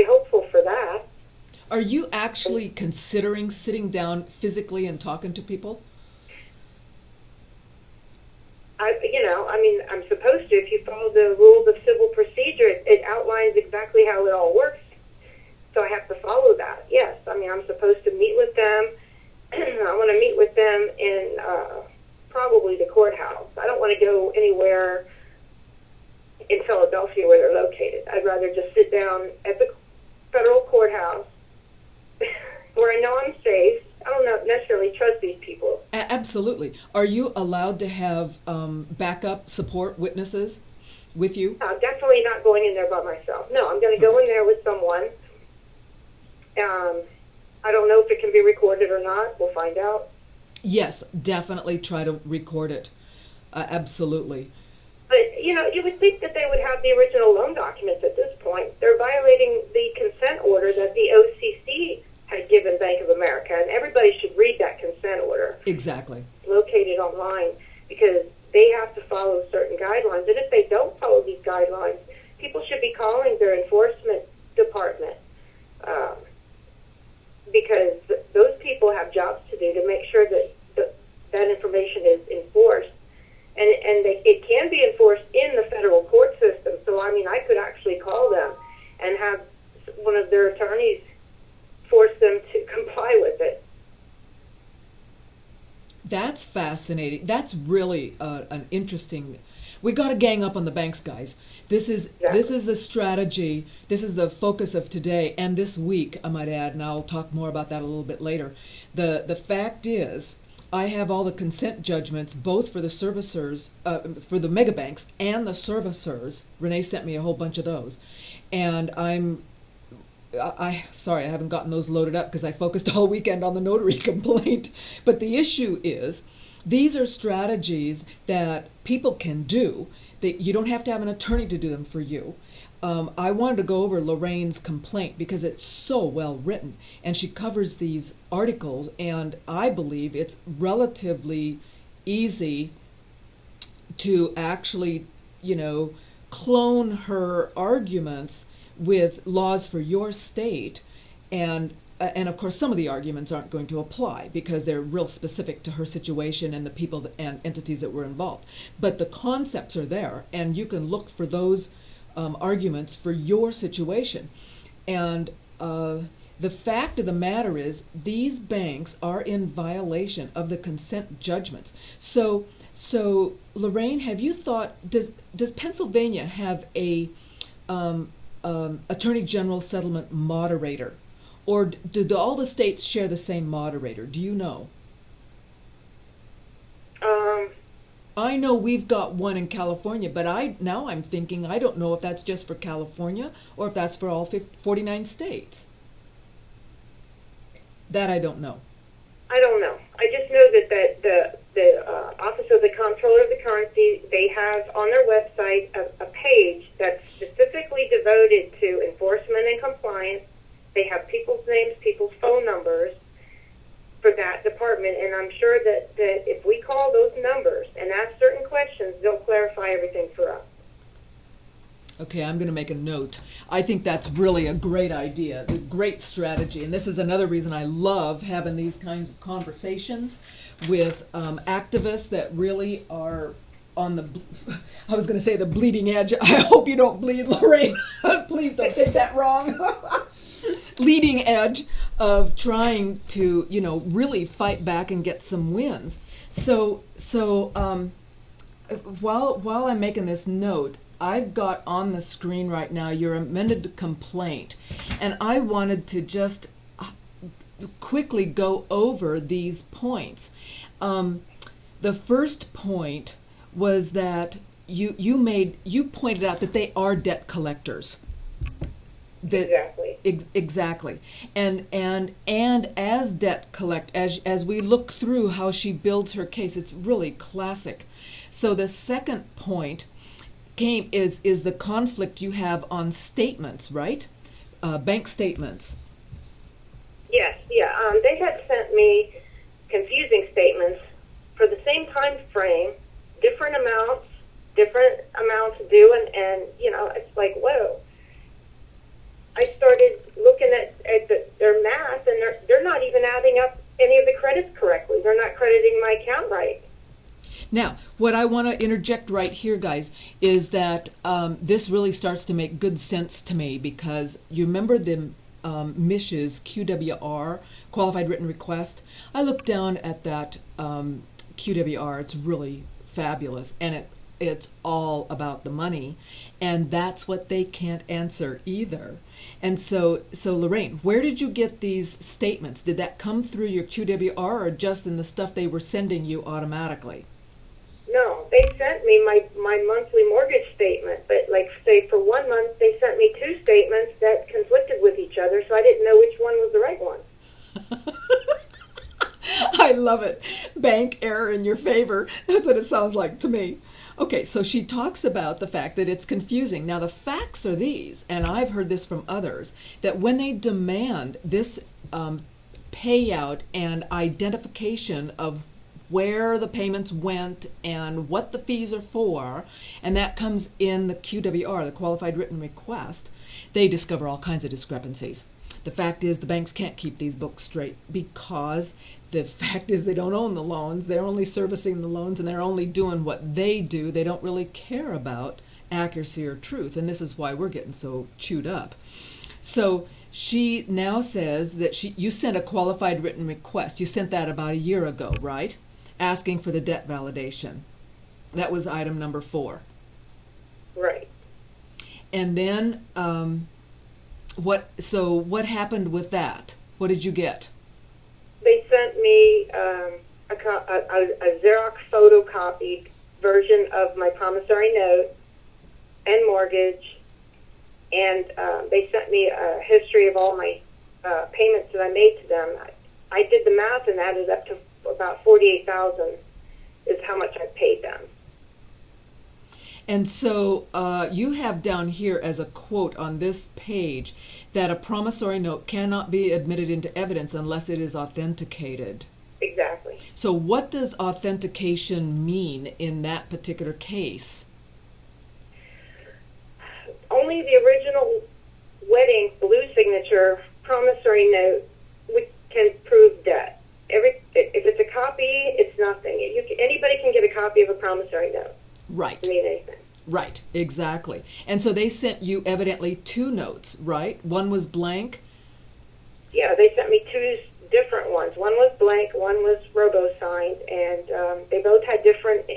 [SPEAKER 6] actually considering sitting down physically and talking to people?
[SPEAKER 10] I'm supposed to. If you follow the rules of civil procedure, it outlines exactly how it all works. So I have to follow that. Yes, I'm supposed to meet with them. I want to meet with them in probably the courthouse. I don't want to go anywhere in Philadelphia where they're located. I'd rather just sit down at the federal courthouse where I know I'm safe. I don't necessarily trust these people.
[SPEAKER 6] Absolutely. Are you allowed to have backup support witnesses with you?
[SPEAKER 10] Definitely not going in there by myself. No, I'm going to go in there with someone. I don't know if it can be recorded or not. We'll find out.
[SPEAKER 6] Yes, definitely try to record it. Absolutely.
[SPEAKER 10] But, you would think that they would have the original loan documents at this point. They're violating the consent order that the OCC had given Bank of America, and everybody should read that consent order.
[SPEAKER 6] Exactly.
[SPEAKER 10] It's located online because they have to follow certain guidelines, and if they don't follow these guidelines, people should be calling their enforcement department because those people have jobs to do to make sure that that information is enforced. And it can be enforced in the federal court system. So, I could actually call them and have one of their attorneys force them to comply with it.
[SPEAKER 6] That's fascinating. That's really an interesting. We got to gang up on the banks, guys. This is the strategy. This is the focus of today and this week, I might add, and I'll talk more about that a little bit later. The fact is, I have all the consent judgments, both for the servicers, for the mega banks and the servicers. Renee sent me a whole bunch of those, and sorry, I haven't gotten those loaded up because I focused all weekend on the notary complaint. But the issue is, these are strategies that people can do. That you don't have to have an attorney to do them for you. I wanted to go over Lorraine's complaint because it's so well written, and she covers these articles, and I believe it's relatively easy to actually, clone her arguments with laws for your state, and of course some of the arguments aren't going to apply because they're real specific to her situation and the people and entities that were involved. But the concepts are there, and you can look for those arguments for your situation. And the fact of the matter is, these banks are in violation of the consent judgments. So Lorraine, have you thought, does Pennsylvania have a Attorney General settlement moderator, or do all the states share the same moderator? Do you know? I know we've got one in California, but I'm thinking, I don't know if that's just for California or if that's for all 49 states. That I don't know.
[SPEAKER 10] I don't know. I just know that the Office of the Comptroller of the Currency, they have on their website a page that's specifically devoted to enforcement and compliance. They have people's names, people's phone numbers for that department, and I'm sure that if we call those numbers and ask certain questions, they'll clarify everything for us.
[SPEAKER 6] Okay, I'm going to make a note. I think that's really a great idea, a great strategy, and this is another reason I love having these kinds of conversations with activists that really are on the, I was going to say the bleeding edge. I hope you don't bleed, Lorraine. Please don't take that wrong. Leading edge of trying to, really fight back and get some wins. So while I'm making this note, I've got on the screen right now your amended complaint, and I wanted to just quickly go over these points. The first point was that you pointed out that they are debt collectors. Exactly. And as debt as we look through how she builds her case, it's really classic. So the second point is the conflict you have on statements, right? Bank statements.
[SPEAKER 10] Yes, yeah. They had sent me confusing statements for the same time frame, different amounts due, and it's like, whoa. I started looking at their math, and they're not even adding up any of the credits correctly. They're not crediting my account right.
[SPEAKER 6] Now, what I want to interject right here, guys, is that this really starts to make good sense to me, because you remember the MISH's QWR, Qualified Written Request? I looked down at that QWR. It's really fabulous, and it's all about the money, and that's what they can't answer either. And so Lorraine, where did you get these statements? Did that come through your QWR, or just in the stuff they were sending you automatically?
[SPEAKER 10] No, they sent me my monthly mortgage statement, but like say for 1 month they sent me 2 statements that conflicted with each other, so I didn't know which one was the right one.
[SPEAKER 6] I love it. Bank error in your favor. That's what it sounds like to me. Okay, so she talks about the fact that it's confusing. Now the facts are these, and I've heard this from others, that when they demand this payout and identification of where the payments went and what the fees are for, and that comes in the QWR, the Qualified Written Request, they discover all kinds of discrepancies. The fact is the banks can't keep these books straight, because the fact is they don't own the loans. They're only servicing the loans, and they're only doing what they do. They don't really care about accuracy or truth, and this is why we're getting so chewed up. So she now says that you sent a Qualified Written Request. You sent that about a year ago, right? Asking for the debt validation. That was item number 4.
[SPEAKER 10] Right.
[SPEAKER 6] And then what happened with that? What did you get?
[SPEAKER 10] They sent me a Xerox photocopied version of my promissory note and mortgage, and they sent me a history of all my payments that I made to them. I did the math and added up to about $48,000 is how much I paid them.
[SPEAKER 6] And so you have down here as a quote on this page that a promissory note cannot be admitted into evidence unless it is authenticated.
[SPEAKER 10] Exactly.
[SPEAKER 6] So what does authentication mean in that particular case?
[SPEAKER 10] Only the original wedding blue signature promissory note can prove debt. If it's a copy, it's nothing. Anybody can get a copy of a promissory note.
[SPEAKER 6] Right.
[SPEAKER 10] Doesn't mean anything.
[SPEAKER 6] Right, exactly. And so they sent you evidently 2 notes, right? One was blank?
[SPEAKER 10] Yeah, they sent me 2 different ones. One was blank, one was robo-signed, and they both had different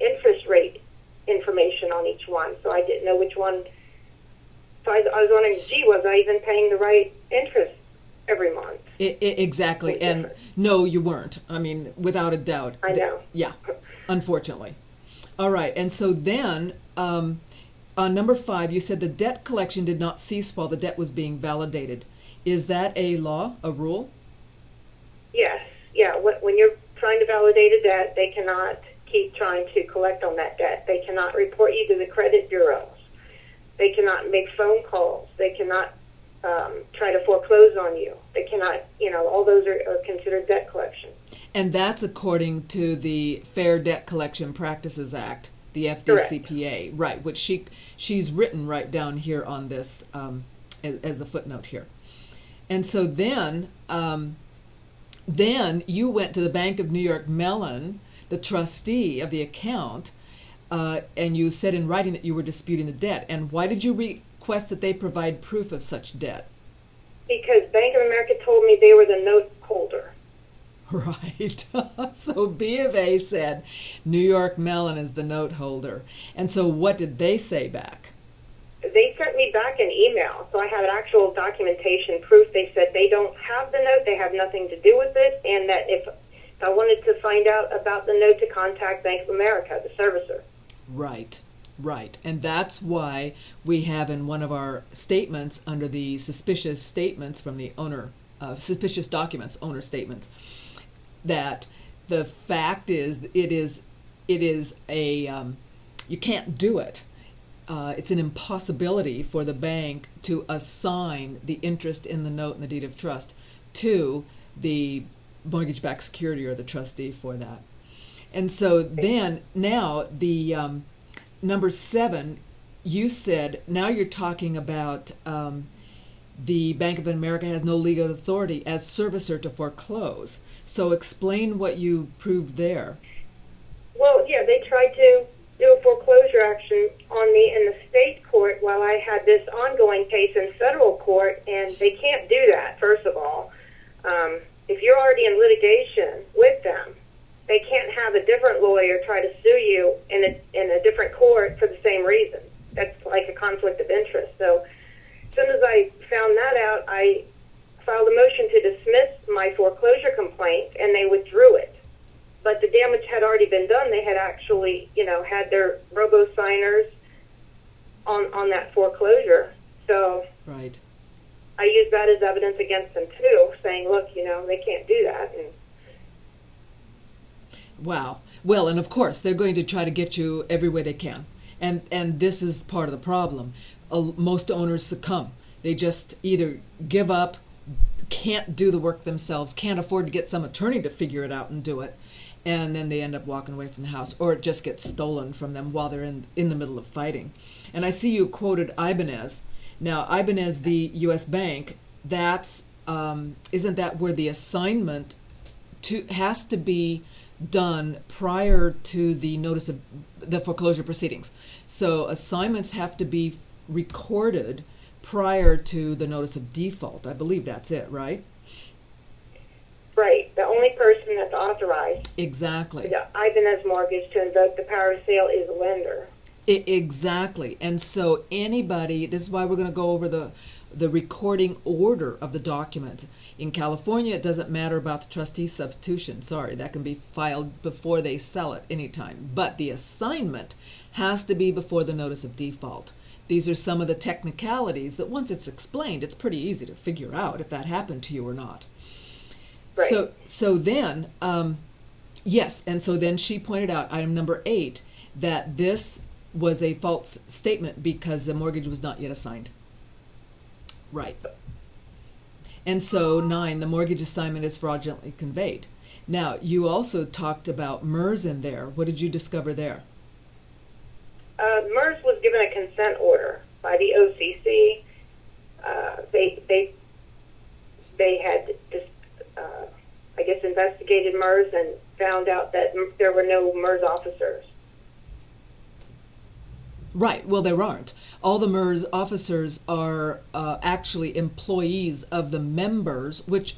[SPEAKER 10] interest rate information on each one, so I didn't know which one. So I was wondering, gee, was I even paying the right interest every month?
[SPEAKER 6] Exactly, and no, you weren't. I mean, without a doubt.
[SPEAKER 10] I know.
[SPEAKER 6] Yeah, unfortunately. All right, and so then on number 5, you said the debt collection did not cease while the debt was being validated. Is that a law, a rule?
[SPEAKER 10] Yes, yeah. When you're trying to validate a debt, they cannot keep trying to collect on that debt. They cannot report you to the credit bureaus. They cannot make phone calls. They cannot try to foreclose on you. They cannot, all those are considered debt collection.
[SPEAKER 6] And that's according to the Fair Debt Collection Practices Act, the FDCPA,
[SPEAKER 10] correct.
[SPEAKER 6] Right, which she's written right down here on this as the footnote here. And so then you went to the Bank of New York Mellon, the trustee of the account, and you said in writing that you were disputing the debt. And why did you request that they provide proof of such debt?
[SPEAKER 10] Because Bank of America told me they were the note holder.
[SPEAKER 6] Right. So B of A said New York Mellon is the note holder. And so what did they say back?
[SPEAKER 10] They sent me back an email, so I have actual documentation proof. They said they don't have the note, they have nothing to do with it, and that if I wanted to find out about the note, to contact Bank of America, the servicer.
[SPEAKER 6] Right, right. And that's why we have in one of our statements under the suspicious statements from the owner, suspicious documents, owner statements, that the fact is it is a, you can't do it. It's an impossibility for the bank to assign the interest in the note and the deed of trust to the mortgage-backed security or the trustee for that. And so then now the number 7, you said, now you're talking about the Bank of America has no legal authority as servicer to foreclose. So explain what you proved there.
[SPEAKER 10] Well, yeah, they tried to do a foreclosure action on me in the state court while I had this ongoing case in federal court, and they can't do that, first of all. If you're already in litigation with them, they can't have a different lawyer try to sue you in a different court for the same reason. That's like a conflict of interest. So as soon as I found that out, I filed a motion to dismiss my foreclosure complaint, and they withdrew it. But the damage had already been done. They had actually, had their robo-signers on that foreclosure. So
[SPEAKER 6] right.
[SPEAKER 10] I used that as evidence against them, too, saying, look, they can't do that. And
[SPEAKER 6] wow. Well, and of course, they're going to try to get you every way they can. And this is part of the problem. Most owners succumb. They just either give up, can't do the work themselves, can't afford to get some attorney to figure it out and do it, and then they end up walking away from the house, or it just gets stolen from them while they're in the middle of fighting. And I see you quoted Ibanez. Now, Ibanez v. U.S. Bank, that's isn't that where the assignment has to be done prior to the notice of the foreclosure proceedings? So assignments have to be recorded prior to the notice of default. I believe that's it, right?
[SPEAKER 10] Right. The only person that's authorized
[SPEAKER 6] exactly
[SPEAKER 10] the Ibanez mortgage to invoke the power of sale is the lender.
[SPEAKER 6] Exactly. And so anybody, this is why we're going to go over the recording order of the document. In California, it doesn't matter about the trustee substitution. Sorry, that can be filed before they sell it anytime. But the assignment has to be before the notice of default. These are some of the technicalities that once it's explained, it's pretty easy to figure out if that happened to you or not.
[SPEAKER 10] Right.
[SPEAKER 6] So then, yes, and so then she pointed out, item number 8, that this was a false statement because the mortgage was not yet assigned. Right. And so 9, the mortgage assignment is fraudulently conveyed. Now, you also talked about MERS in there. What did you discover there?
[SPEAKER 10] MERS was given a consent order by the OCC. They had just, I guess, investigated MERS and found out that there were no MERS officers.
[SPEAKER 6] Right. Well, there aren't. All the MERS officers are actually employees of the members, which,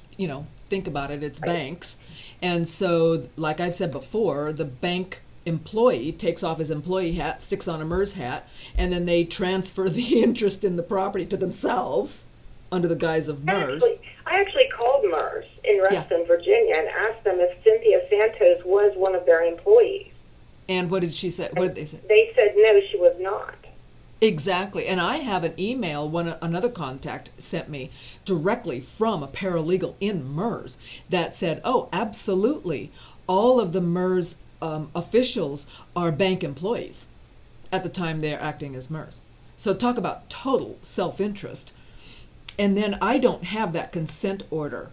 [SPEAKER 6] think about it, it's banks. And so, like I've said before, the bank employee takes off his employee hat, sticks on a MERS hat, and then they transfer the interest in the property to themselves under the guise of MERS.
[SPEAKER 10] I actually called MERS in Reston, Virginia, and asked them if Cynthia Santos was one of their employees.
[SPEAKER 6] And what did she say? What did they say?
[SPEAKER 10] They said no, she was not.
[SPEAKER 6] Exactly. And I have an email another contact sent me directly from a paralegal in MERS that said, oh, absolutely, all of the MERS officials are bank employees at the time they're acting as MERS. So talk about total self-interest. And then I don't have that consent order.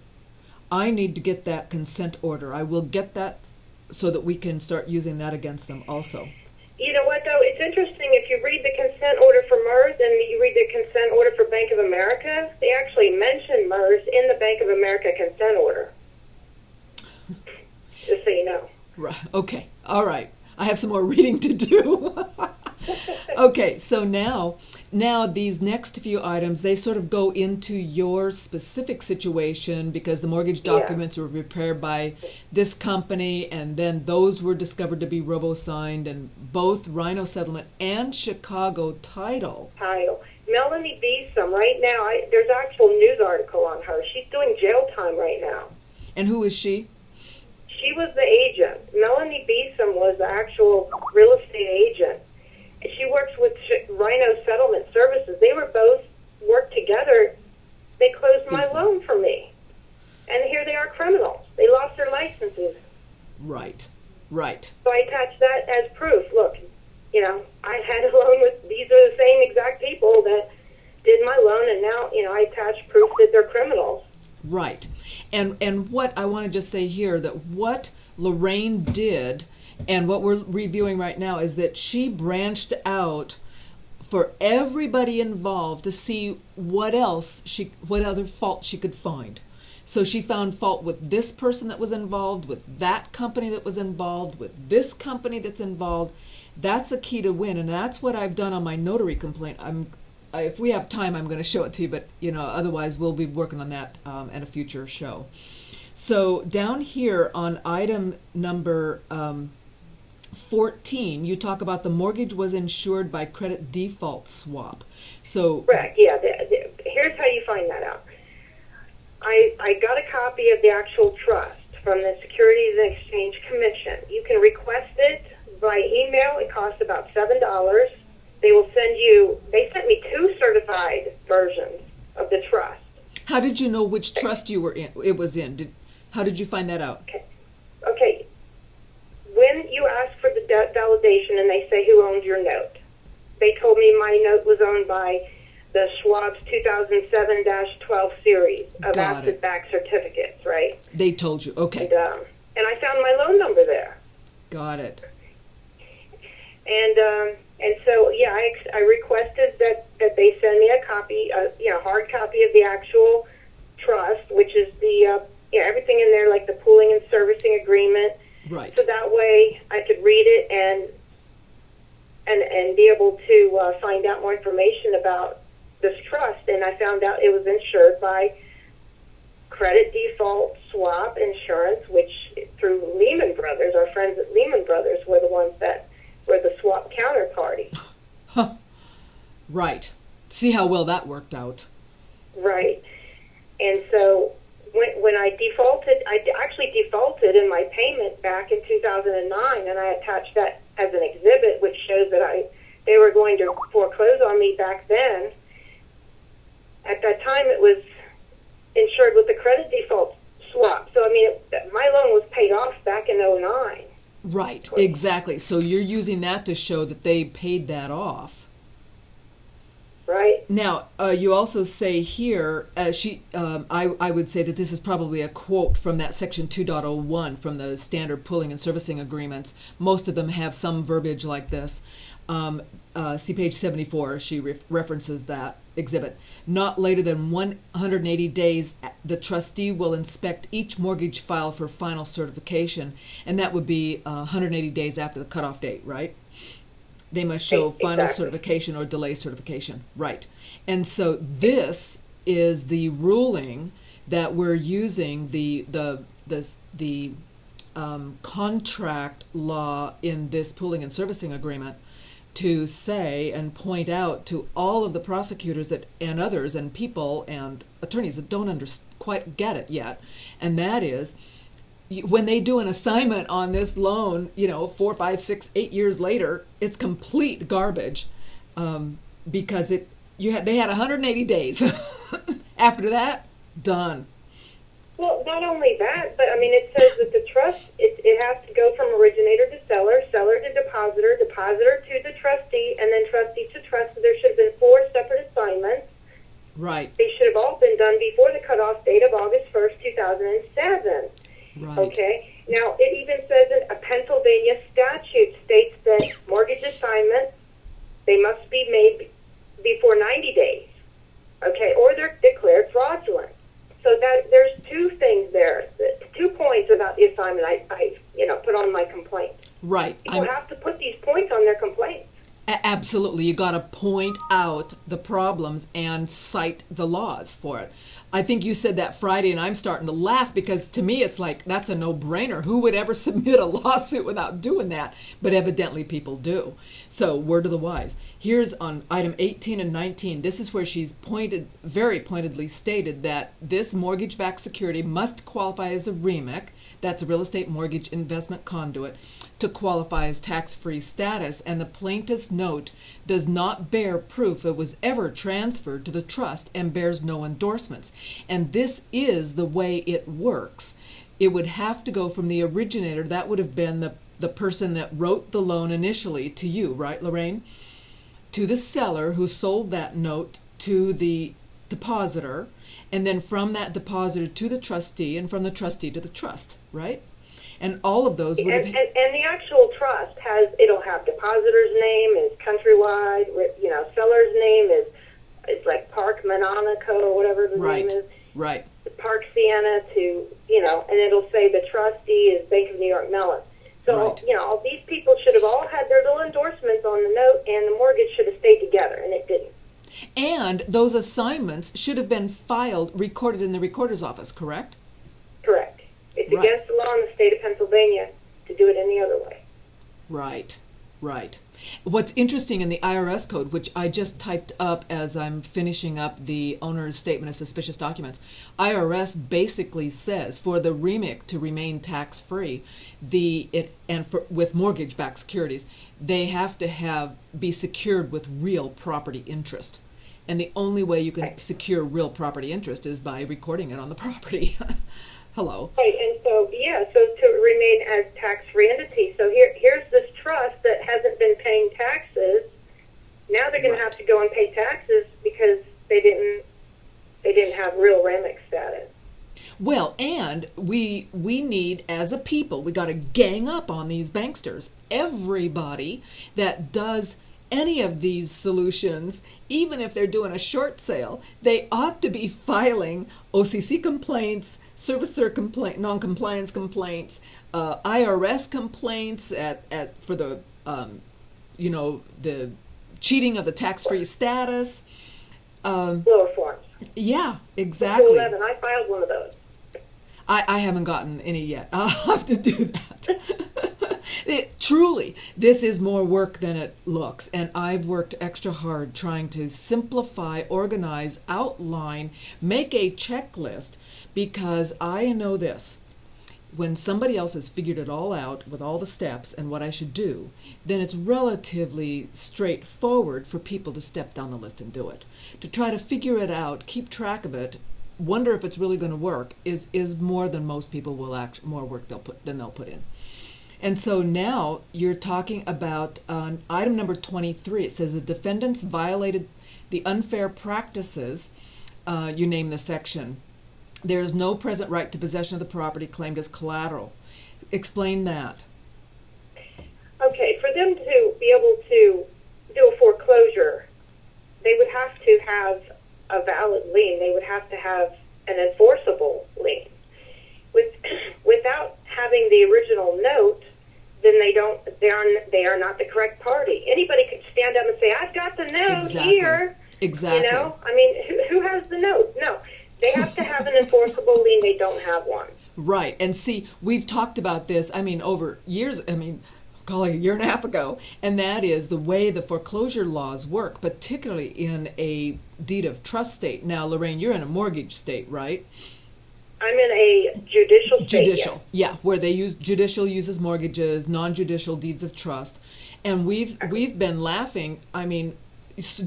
[SPEAKER 6] I need to get that consent order. I will get that so that we can start using that against them also.
[SPEAKER 10] You know what, though? It's interesting. If you read the consent order for MERS and you read the consent order for Bank of America, they actually mention MERS in the Bank of America consent order. Just so you know.
[SPEAKER 6] Right. Okay. All right. I have some more reading to do. Okay. So now these next few items, they sort of go into your specific situation because the mortgage documents were prepared by this company, and then those were discovered to be robo-signed, and both Rhino Settlement and Chicago Title.
[SPEAKER 10] Melanie Beeson, right now, there's an actual news article on her. She's doing jail time right now.
[SPEAKER 6] And who is she?
[SPEAKER 10] She was the agent. Melanie Beeson was the actual real estate agent. She works with Rhino Settlement Services. They were both worked together. They closed my loan for me. And here they are criminals. They lost their licenses.
[SPEAKER 6] Right.
[SPEAKER 10] So I attached that as proof. Look, I had a loan with, these are the same exact people that did my loan, and now, I attached proof that they're criminals.
[SPEAKER 6] Right. And what I want to just say here, that what Lorraine did and what we're reviewing right now is that she branched out for everybody involved to see what other fault she could find. So she found fault with this person that was involved, with that company that was involved, with this company that's involved. That's a key to win, and that's what I've done on my notary complaint. If we have time, I'm going to show it to you, but otherwise we'll be working on that at a future show. So down here on item number 14, you talk about the mortgage was insured by credit default swap. So
[SPEAKER 10] correct. Yeah. Here's how you find that out. I got a copy of the actual trust from the Securities and Exchange Commission. You can request it by email. It costs about $7. They will send you. They sent me 2 certified versions of the trust.
[SPEAKER 6] How did you know which trust you were in? It was in. How did you find that out?
[SPEAKER 10] Okay. When you ask for the debt validation and they say who owns your note, they told me my note was owned by the Schwab's 2007-12 series of asset-backed certificates, right?
[SPEAKER 6] They told you, okay.
[SPEAKER 10] And I found my loan number there.
[SPEAKER 6] Got it.
[SPEAKER 10] And so, yeah, I requested that they send me a copy, hard copy of the actual trust, which is the everything in there, like the pooling and servicing agreement.
[SPEAKER 6] Right.
[SPEAKER 10] So that way I could read it and be able to find out more information about this trust. And I found out it was insured by Credit Default Swap Insurance, which through Lehman Brothers, our friends at Lehman Brothers were the ones that were the swap counterparty.
[SPEAKER 6] Right. See how well that worked out.
[SPEAKER 10] Right. And so when I defaulted, I actually defaulted in my payment back in 2009, and I attached that as an exhibit, which shows that they were going to foreclose on me back then. At that time, it was insured with the credit default swap. So, I mean, my loan was paid off back in 2009.
[SPEAKER 6] Right, exactly. So you're using that to show that they paid that off.
[SPEAKER 10] Right.
[SPEAKER 6] Now, you also say here, I would say that this is probably a quote from that section 2.01 from the standard pooling and servicing agreements. Most of them have some verbiage like this. See page 74, she references that exhibit. Not later than 180 days, the trustee will inspect each mortgage file for final certification, and that would be 180 days after the cutoff date, right? They must show final certification or delay certification, right? And so this is the ruling that we're using the contract law in this pooling and servicing agreement to say and point out to all of the prosecutors and others and people and attorneys that don't quite get it yet, and that is, when they do an assignment on this loan, 4, 5, 6, 8 years later, it's complete garbage, because they had 180 days. After that, done.
[SPEAKER 10] Well, not only that, but I mean, it says that the trust, it has to go from originator to seller, seller to depositor, depositor to the trustee, and then trustee to trust. So there should have been 4 separate assignments.
[SPEAKER 6] Right.
[SPEAKER 10] They should have all been done before the cutoff date of August 1st, 2007.
[SPEAKER 6] Right.
[SPEAKER 10] Okay. Now, it even says that a Pennsylvania statute states that mortgage assignments, they must be made before 90 days. Okay, or they're declared fraudulent. So that there's 2 things there, 2 points about the assignment I put on my complaint.
[SPEAKER 6] Right.
[SPEAKER 10] People have to put these points on their complaints.
[SPEAKER 6] Absolutely. You got to point out the problems and cite the laws for it. I think you said that Friday, and I'm starting to laugh because to me it's like that's a no-brainer. Who would ever submit a lawsuit without doing that? But evidently people do. So word to the wise. Here's on item 18 and 19. This is where she's very pointedly stated that this mortgage-backed security must qualify as a REMIC, that's a real estate mortgage investment conduit, to qualify as tax-free status, and the plaintiff's note does not bear proof it was ever transferred to the trust and bears no endorsements. And this is the way it works. It would have to go from the originator, that would have been the person that wrote the loan initially to you, right, Lorraine? To the seller who sold that note to the depositor, and then from that depositor to the trustee, and from the trustee to the trust, right? And all of those would have...
[SPEAKER 10] And the actual trust it'll have depositor's name is Countrywide, seller's name is like Park Monaco or whatever the name is.
[SPEAKER 6] Right.
[SPEAKER 10] Park Sienna and it'll say the trustee is Bank of New York Mellon. So, all these people should have all had their little endorsements on the note, and the mortgage should have stayed together, and it didn't.
[SPEAKER 6] And those assignments should have been recorded in the recorder's office, correct?
[SPEAKER 10] Correct. It's against the law in the state of Pennsylvania to do it any other way.
[SPEAKER 6] Right. What's interesting in the IRS code, which I just typed up as I'm finishing up the owner's statement of suspicious documents, IRS basically says for the REMIC to remain tax-free, with mortgage-backed securities, they have to be secured with real property interest. And the only way you can secure real property interest is by recording it on the property. Hello.
[SPEAKER 10] Right, and so to remain as tax-free entity. So here's this trust that hasn't been paying taxes. Now they're going to have to go and pay taxes because they didn't have real REMIC status.
[SPEAKER 6] Well, and we need, as a people, we got to gang up on these banksters. Everybody that does any of these solutions, even if they're doing a short sale, they ought to be filing OCC complaints, servicer complaint, non-compliance complaints, IRS complaints for the the cheating of the tax-free status.
[SPEAKER 10] Lower forms.
[SPEAKER 6] Yeah, exactly.
[SPEAKER 10] 11. I filed one of those.
[SPEAKER 6] I haven't gotten any yet. I'll have to do that. Truly, this is more work than it looks, and I've worked extra hard trying to simplify, organize, outline, make a checklist, because I know this. When somebody else has figured it all out with all the steps and what I should do, then it's relatively straightforward for people to step down the list and do it. To try to figure it out, keep track of it, wonder if it's really going to work is more than most people will more work they'll put in. And so now you're talking about item number 23. It says the defendants violated the unfair practices. You name the section. There is no present right to possession of the property claimed as collateral. Explain that.
[SPEAKER 10] Okay, for them to be able to do a foreclosure, they would have to have a valid lien. They would have to have an enforceable lien. Without having the original note, then they are not the correct party. Anybody could stand up and say, "I've got the note here."
[SPEAKER 6] Exactly.
[SPEAKER 10] I mean, who has the note? No, they have to have an enforceable lien. They don't have one.
[SPEAKER 6] Right, and see, we've talked about this. Over years. Call it a year and a half ago, and that is the way the foreclosure laws work, particularly in a deed of trust state. Now, Lorraine, you're in a mortgage state, right?
[SPEAKER 10] I'm in a judicial state.
[SPEAKER 6] Judicial, yeah, where they use judicial uses mortgages, non-judicial deeds of trust, and we've been laughing.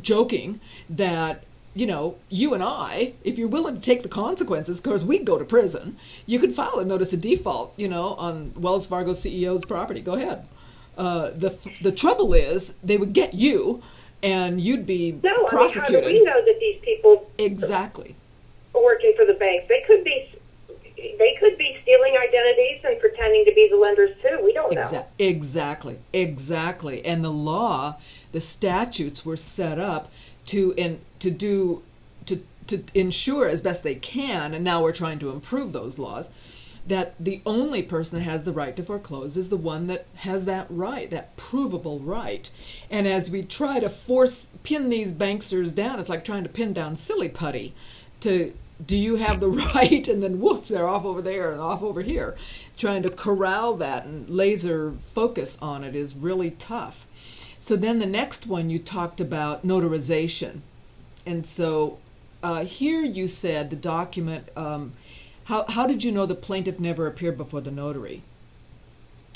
[SPEAKER 6] Joking that you and I, if you're willing to take the consequences, because we'd go to prison, you could file a notice of default, on Wells Fargo CEO's property. Go ahead. The trouble is they would get you, and you'd be prosecuted.
[SPEAKER 10] How do we know that these people
[SPEAKER 6] exactly
[SPEAKER 10] are working for the banks? They could be stealing identities and pretending to be the lenders too. We don't know.
[SPEAKER 6] Exactly. And the statutes were set up to ensure as best they can, and now we're trying to improve those laws, that the only person that has the right to foreclose is the one that has that right, that provable right. And as we try to pin these banksters down, it's like trying to pin down silly putty. Do you have the right? And then woof, they're off over there and off over here. Trying to corral that and laser focus on it is really tough. So then the next one, you talked about notarization. And so here you said the document, how did you know the plaintiff never appeared before the notary?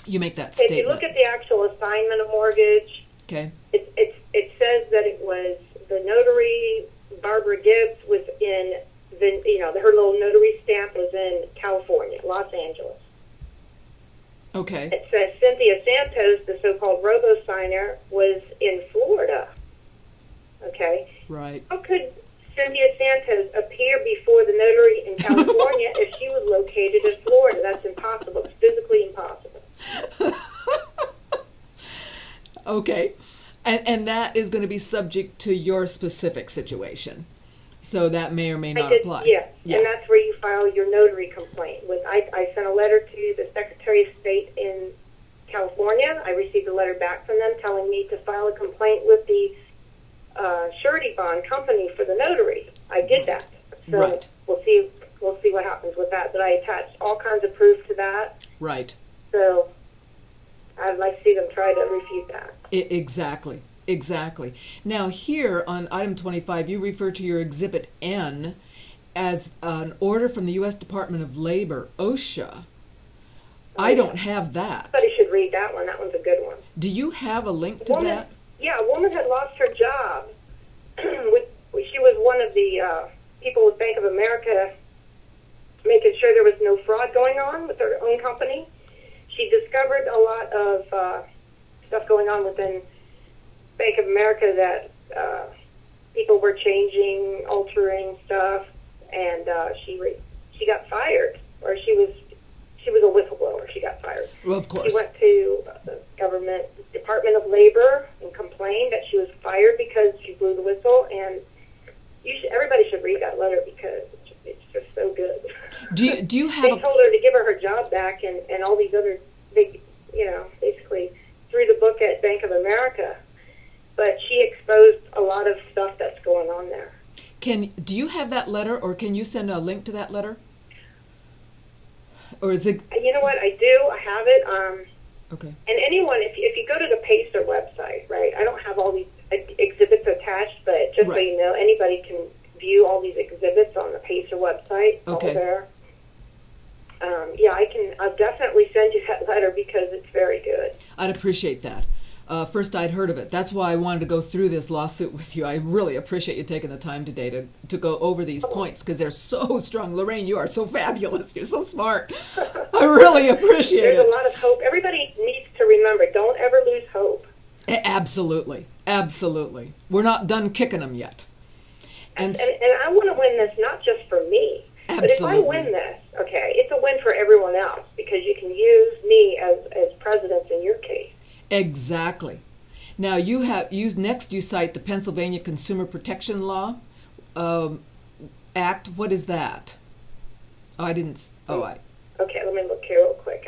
[SPEAKER 6] You make that statement.
[SPEAKER 10] If you look at the actual assignment of mortgage,
[SPEAKER 6] okay,
[SPEAKER 10] it says that it was the notary, Barbara Gibbs, was in her little notary stamp was in California, Los Angeles.
[SPEAKER 6] Okay.
[SPEAKER 10] It says Cynthia Santos, the so-called robo-signer, was in Florida. Okay.
[SPEAKER 6] Right.
[SPEAKER 10] How could Cynthia Santos appear before the notary in California if she was located in Florida? That's impossible. It's physically impossible.
[SPEAKER 6] Okay. And that is going to be subject to your specific situation. So that may or may not apply.
[SPEAKER 10] Yes, and that's where you file your notary complaint. I sent a letter to the Secretary of State in California. I received a letter back from them telling me to file a complaint with the surety bond company for the notary. I did that. So we'll see what happens with that. But I attached all kinds of proof to that.
[SPEAKER 6] Right.
[SPEAKER 10] So I'd like to see them try to refute that.
[SPEAKER 6] Exactly. Now here on item 25, you refer to your Exhibit N as an order from the U.S. Department of Labor, OSHA. I don't have that.
[SPEAKER 10] Somebody should read that one. That one's a good one.
[SPEAKER 6] Do you have a link to that?
[SPEAKER 10] Yeah, a woman had lost her job. She was one of the people with Bank of America making sure there was no fraud going on with her own company. She discovered a lot of stuff going on within Bank of America that people were changing, altering stuff, and she got fired, or she was a whistleblower. She got fired.
[SPEAKER 6] Well, of course.
[SPEAKER 10] She went to the government Department of Labor and complained that she was fired because she blew the whistle, and everybody should read that letter because it's just so good.
[SPEAKER 6] Do you have?
[SPEAKER 10] They told her to give her job back, and all these other big, basically threw the book at Bank of America. But she exposed a lot of stuff that's going on there.
[SPEAKER 6] Do you have that letter, or can you send a link to that letter? Or is it?
[SPEAKER 10] You know what? I do. I have it.
[SPEAKER 6] Okay.
[SPEAKER 10] And anyone, if you go to the Pacer website, right? I don't have all these exhibits attached, but just so you know, anybody can view all these exhibits on the Pacer website.
[SPEAKER 6] Okay.
[SPEAKER 10] All there. I'll definitely send you that letter because it's very good.
[SPEAKER 6] I'd appreciate that. First I'd heard of it. That's why I wanted to go through this lawsuit with you. I really appreciate you taking the time today to go over these points because they're so strong. Lorraine, you are so fabulous. You're so smart. I really appreciate it.
[SPEAKER 10] There's a lot of hope. Everybody needs to remember, don't ever lose hope.
[SPEAKER 6] Absolutely. We're not done kicking them yet.
[SPEAKER 10] And I want to win this not just for me.
[SPEAKER 6] Absolutely.
[SPEAKER 10] But if I win this, okay, it's a win for everyone else because you can use me as president in your case.
[SPEAKER 6] Exactly. Now you cite the Pennsylvania Consumer Protection Law Act. What is that?
[SPEAKER 10] Okay, let me look here real quick.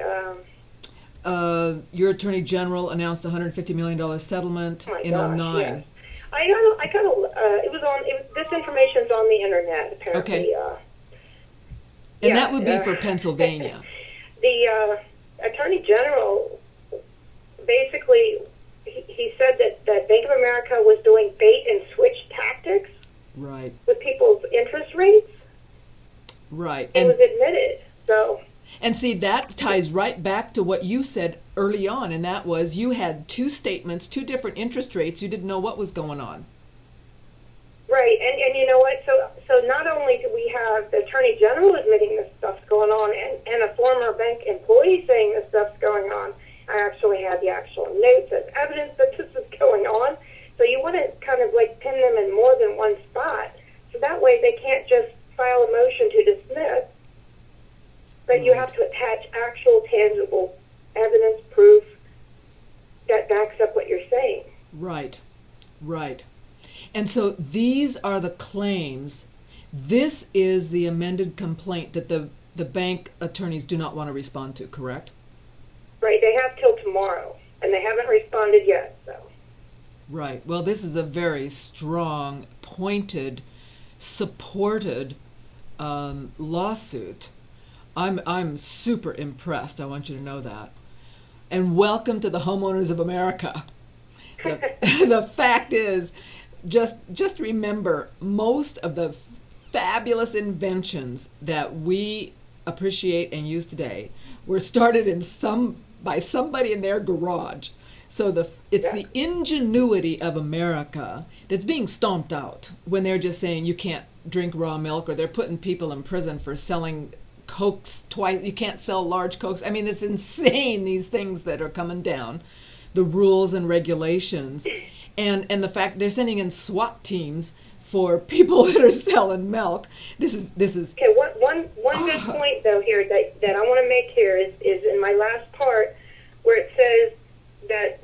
[SPEAKER 6] Your Attorney General announced a $150 million settlement in 2009.
[SPEAKER 10] Yes. I got this information's on the internet apparently.
[SPEAKER 6] Okay. And that would be for Pennsylvania.
[SPEAKER 10] The Attorney General basically he said that Bank of America was doing bait and switch tactics with people's interest rates.
[SPEAKER 6] Right.
[SPEAKER 10] It was admitted. So.
[SPEAKER 6] And see, that ties right back to what you said early on, and that was you had two statements, two different interest rates. You didn't know what was going on.
[SPEAKER 10] Right, and you know what? So not only do we have the Attorney General admitting this stuff's going on, and a former bank employee saying this stuff's going on, I actually have the actual notes as evidence that this is going on. So you want to kind of like pin them in more than one spot, so that way they can't just file a motion to dismiss, but you have to attach actual tangible evidence, proof that backs up what you're saying.
[SPEAKER 6] Right. And so these are the claims. This is the amended complaint that the bank attorneys do not want to respond to, correct?
[SPEAKER 10] Right, they have till tomorrow, and they haven't responded yet, so.
[SPEAKER 6] Right, well, this is a very strong, pointed, supported lawsuit. I'm super impressed, I want you to know that. And welcome to the homeowners of America. The fact is, just remember, most of the fabulous inventions that we appreciate and use today were started by somebody in their garage. So it's the ingenuity of America that's being stomped out when they're just saying you can't drink raw milk, or they're putting people in prison for selling Cokes twice. You can't sell large Cokes. I mean, it's insane, these things that are coming down, the rules and regulations, and the fact they're sending in SWAT teams for people that are selling milk. This is
[SPEAKER 10] okay. One good point though here that I want to make here is in my last part where it says that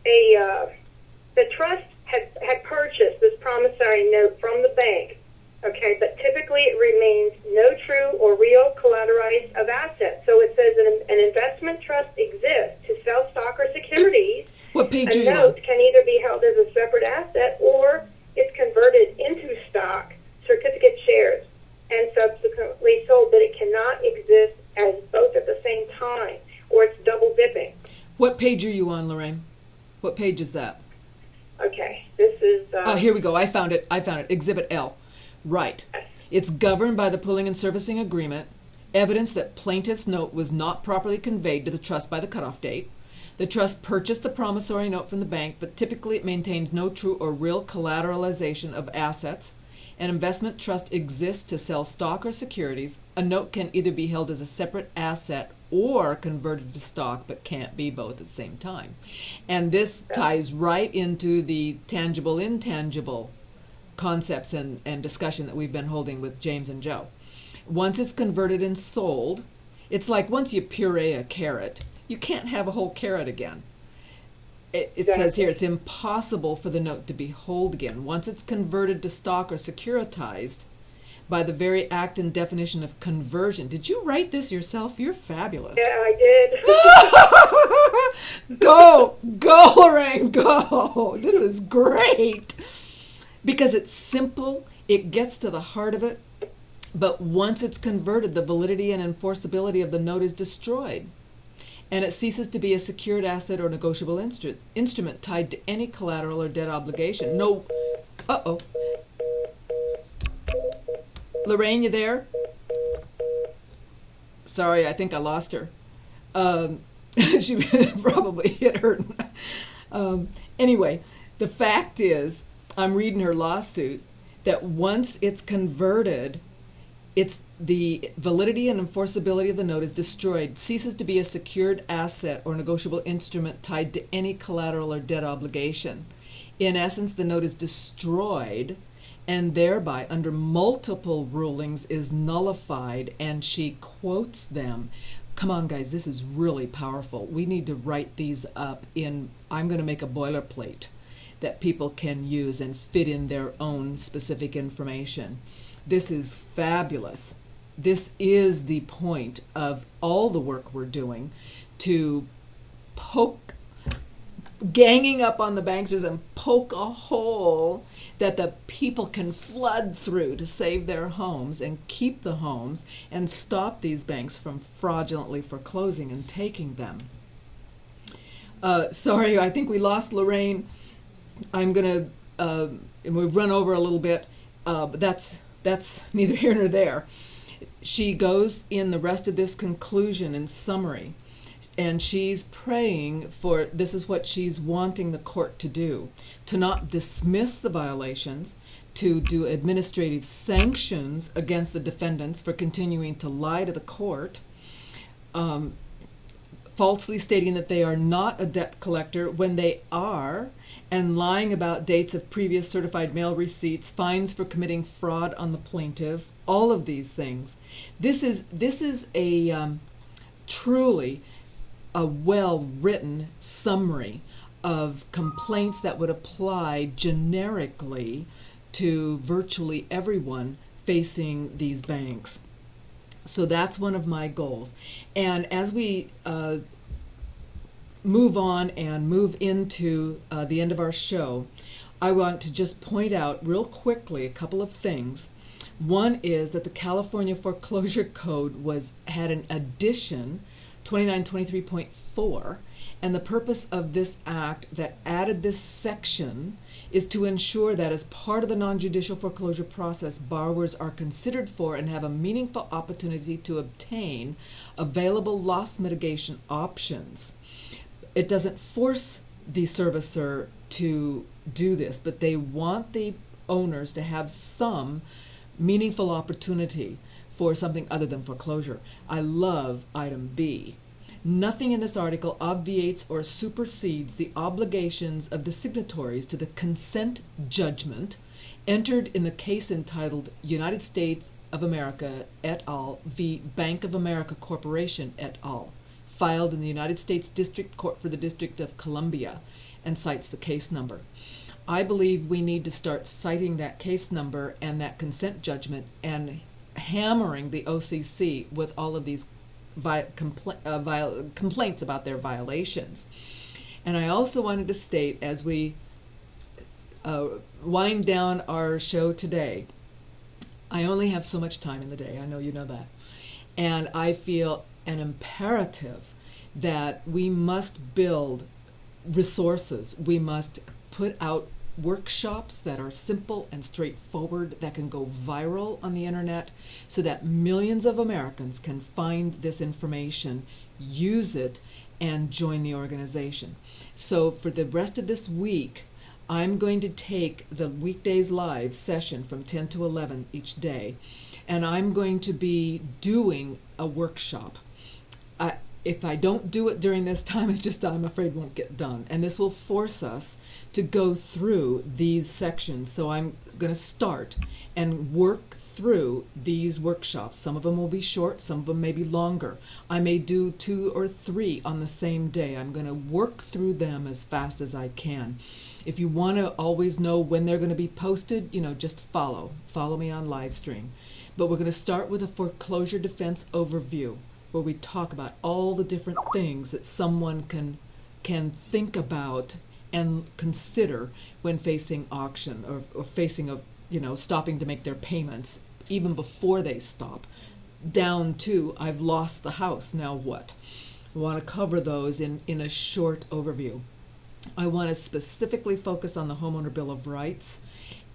[SPEAKER 10] the trust had purchased this promissory note from the bank, okay, but typically it remains no true or real collateralized of assets. So it says an investment trust exists to sell stock or securities.
[SPEAKER 6] What page are
[SPEAKER 10] A
[SPEAKER 6] you
[SPEAKER 10] note
[SPEAKER 6] on?
[SPEAKER 10] can either be held as a separate asset or it's converted into stock, certificate shares, and subsequently sold, but it cannot exist as both at the same time, or it's double dipping.
[SPEAKER 6] What page are you on, Lorraine? What page is that?
[SPEAKER 10] Okay, this is...
[SPEAKER 6] Oh, here we go. I found it. Exhibit L. Right. It's governed by the pooling and servicing agreement. Evidence that plaintiff's note was not properly conveyed to the trust by the cutoff date. The trust purchased the promissory note from the bank, but typically it maintains no true or real collateralization of assets. An investment trust exists to sell stock or securities. A note can either be held as a separate asset or converted to stock, but can't be both at the same time. And this ties right into the tangible, intangible concepts and discussion that we've been holding with James and Joe. Once it's converted and sold, it's like once you puree a carrot, you can't have a whole carrot again. It says here it's impossible for the note to be held again. Once it's converted to stock or securitized by the very act and definition of conversion. Did you write this yourself? You're fabulous.
[SPEAKER 10] Yeah, I did.
[SPEAKER 6] Go, Lorraine, go. This is great. Because it's simple, it gets to the heart of it, but once it's converted, the validity and enforceability of the note is destroyed. And it ceases to be a secured asset or negotiable instrument tied to any collateral or debt obligation. No, Lorraine, you there? Sorry, I think I lost her. She probably hit her. Anyway, the fact is, I'm reading her lawsuit, that once it's converted, it's the validity and enforceability of the note is destroyed, ceases to be a secured asset or negotiable instrument tied to any collateral or debt obligation. In essence, the note is destroyed and thereby, under multiple rulings, is nullified, and she quotes them. Come on, guys, this is really powerful. We need to write these up in, I'm going to make a boilerplate that people can use and fit in their own specific information. This is fabulous. This is the point of all the work we're doing, to ganging up on the banksters and poke a hole that the people can flood through to save their homes and keep the homes and stop these banks from fraudulently foreclosing and taking them. Sorry, I think we lost Lorraine. I'm going to, we've run over a little bit, but that's neither here nor there. She goes in the rest of this conclusion and summary, and she's praying for, this is what she's wanting the court to do, to not dismiss the violations, to do administrative sanctions against the defendants for continuing to lie to the court, falsely stating that they are not a debt collector when they are, and lying about dates of previous certified mail receipts, fines for committing fraud on the plaintiff, all of these things. This is a truly a well-written summary of complaints that would apply generically to virtually everyone facing these banks. So that's one of my goals. And as we move on and move into the end of our show, I want to just point out real quickly a couple of things. One is that the California Foreclosure Code had an addition, 2923.4, and the purpose of this act that added this section is to ensure that as part of the non-judicial foreclosure process, borrowers are considered for and have a meaningful opportunity to obtain available loss mitigation options. It doesn't force the servicer to do this, but they want the owners to have some meaningful opportunity for something other than foreclosure. I love item B. Nothing in this article obviates or supersedes the obligations of the signatories to the consent judgment entered in the case entitled United States of America et al. V. Bank of America Corporation et al., filed in the United States District Court for the District of Columbia and cites the case number. I believe we need to start citing that case number and that consent judgment and hammering the OCC with all of these complaints about their violations. And I also wanted to state, as we wind down our show today, I only have so much time in the day. I know you know that. And I feel an imperative that we must build resources. We must put out workshops that are simple and straightforward, that can go viral on the internet, so that millions of Americans can find this information, use it, and join the organization. So for the rest of this week, I'm going to take the Weekdays Live session from 10 to 11 each day, and I'm going to be doing a workshop. If I don't do it during this time, I'm afraid won't get done. And this will force us to go through these sections. So I'm going to start and work through these workshops. Some of them will be short, some of them may be longer. I may do 2 or 3 on the same day. I'm going to work through them as fast as I can. If you want to always know when they're going to be posted, just follow me on live stream. But we're going to start with a foreclosure defense overview, where we talk about all the different things that someone can think about and consider when facing auction or facing stopping to make their payments, even before they stop, down to I've lost the house, now what? I want to cover those in a short overview. I want to specifically focus on the Homeowner Bill of Rights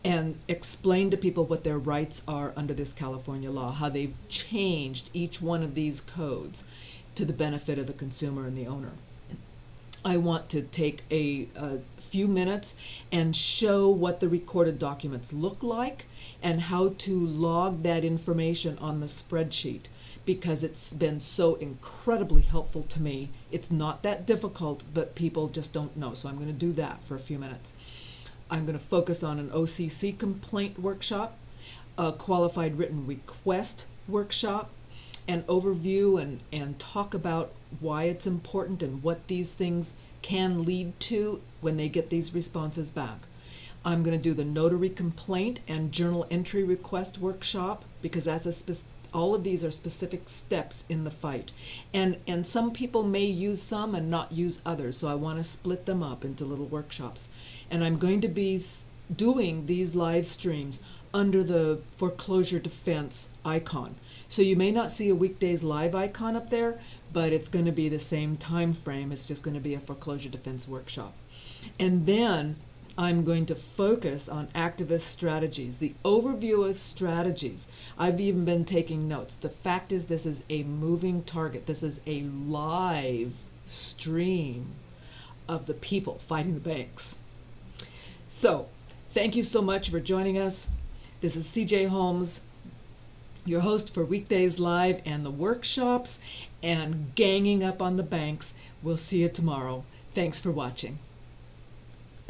[SPEAKER 6] and explain to people what their rights are under this California law, how they've changed each one of these codes to the benefit of the consumer and the owner. I want to take a few minutes and show what the recorded documents look like and how to log that information on the spreadsheet, because it's been so incredibly helpful to me. It's not that difficult, but people just don't know. So I'm going to do that for a few minutes. I'm going to focus on an OCC complaint workshop, a qualified written request workshop, an overview and talk about why it's important and what these things can lead to when they get these responses back. I'm going to do the notary complaint and journal entry request workshop, because that's all of these are specific steps in the fight. And some people may use some and not use others, so I want to split them up into little workshops. And I'm going to be doing these live streams under the foreclosure defense icon. So you may not see a Weekdays Live icon up there, but it's going to be the same time frame. It's just going to be a foreclosure defense workshop. And then I'm going to focus on activist strategies, the overview of strategies. I've even been taking notes. The fact is, this is a moving target. This is a live stream of the people fighting the banks. So, thank you so much for joining us. This is CJ Holmes, your host for Weekdays Live and the workshops and ganging up on the banks. We'll see you tomorrow. Thanks for watching.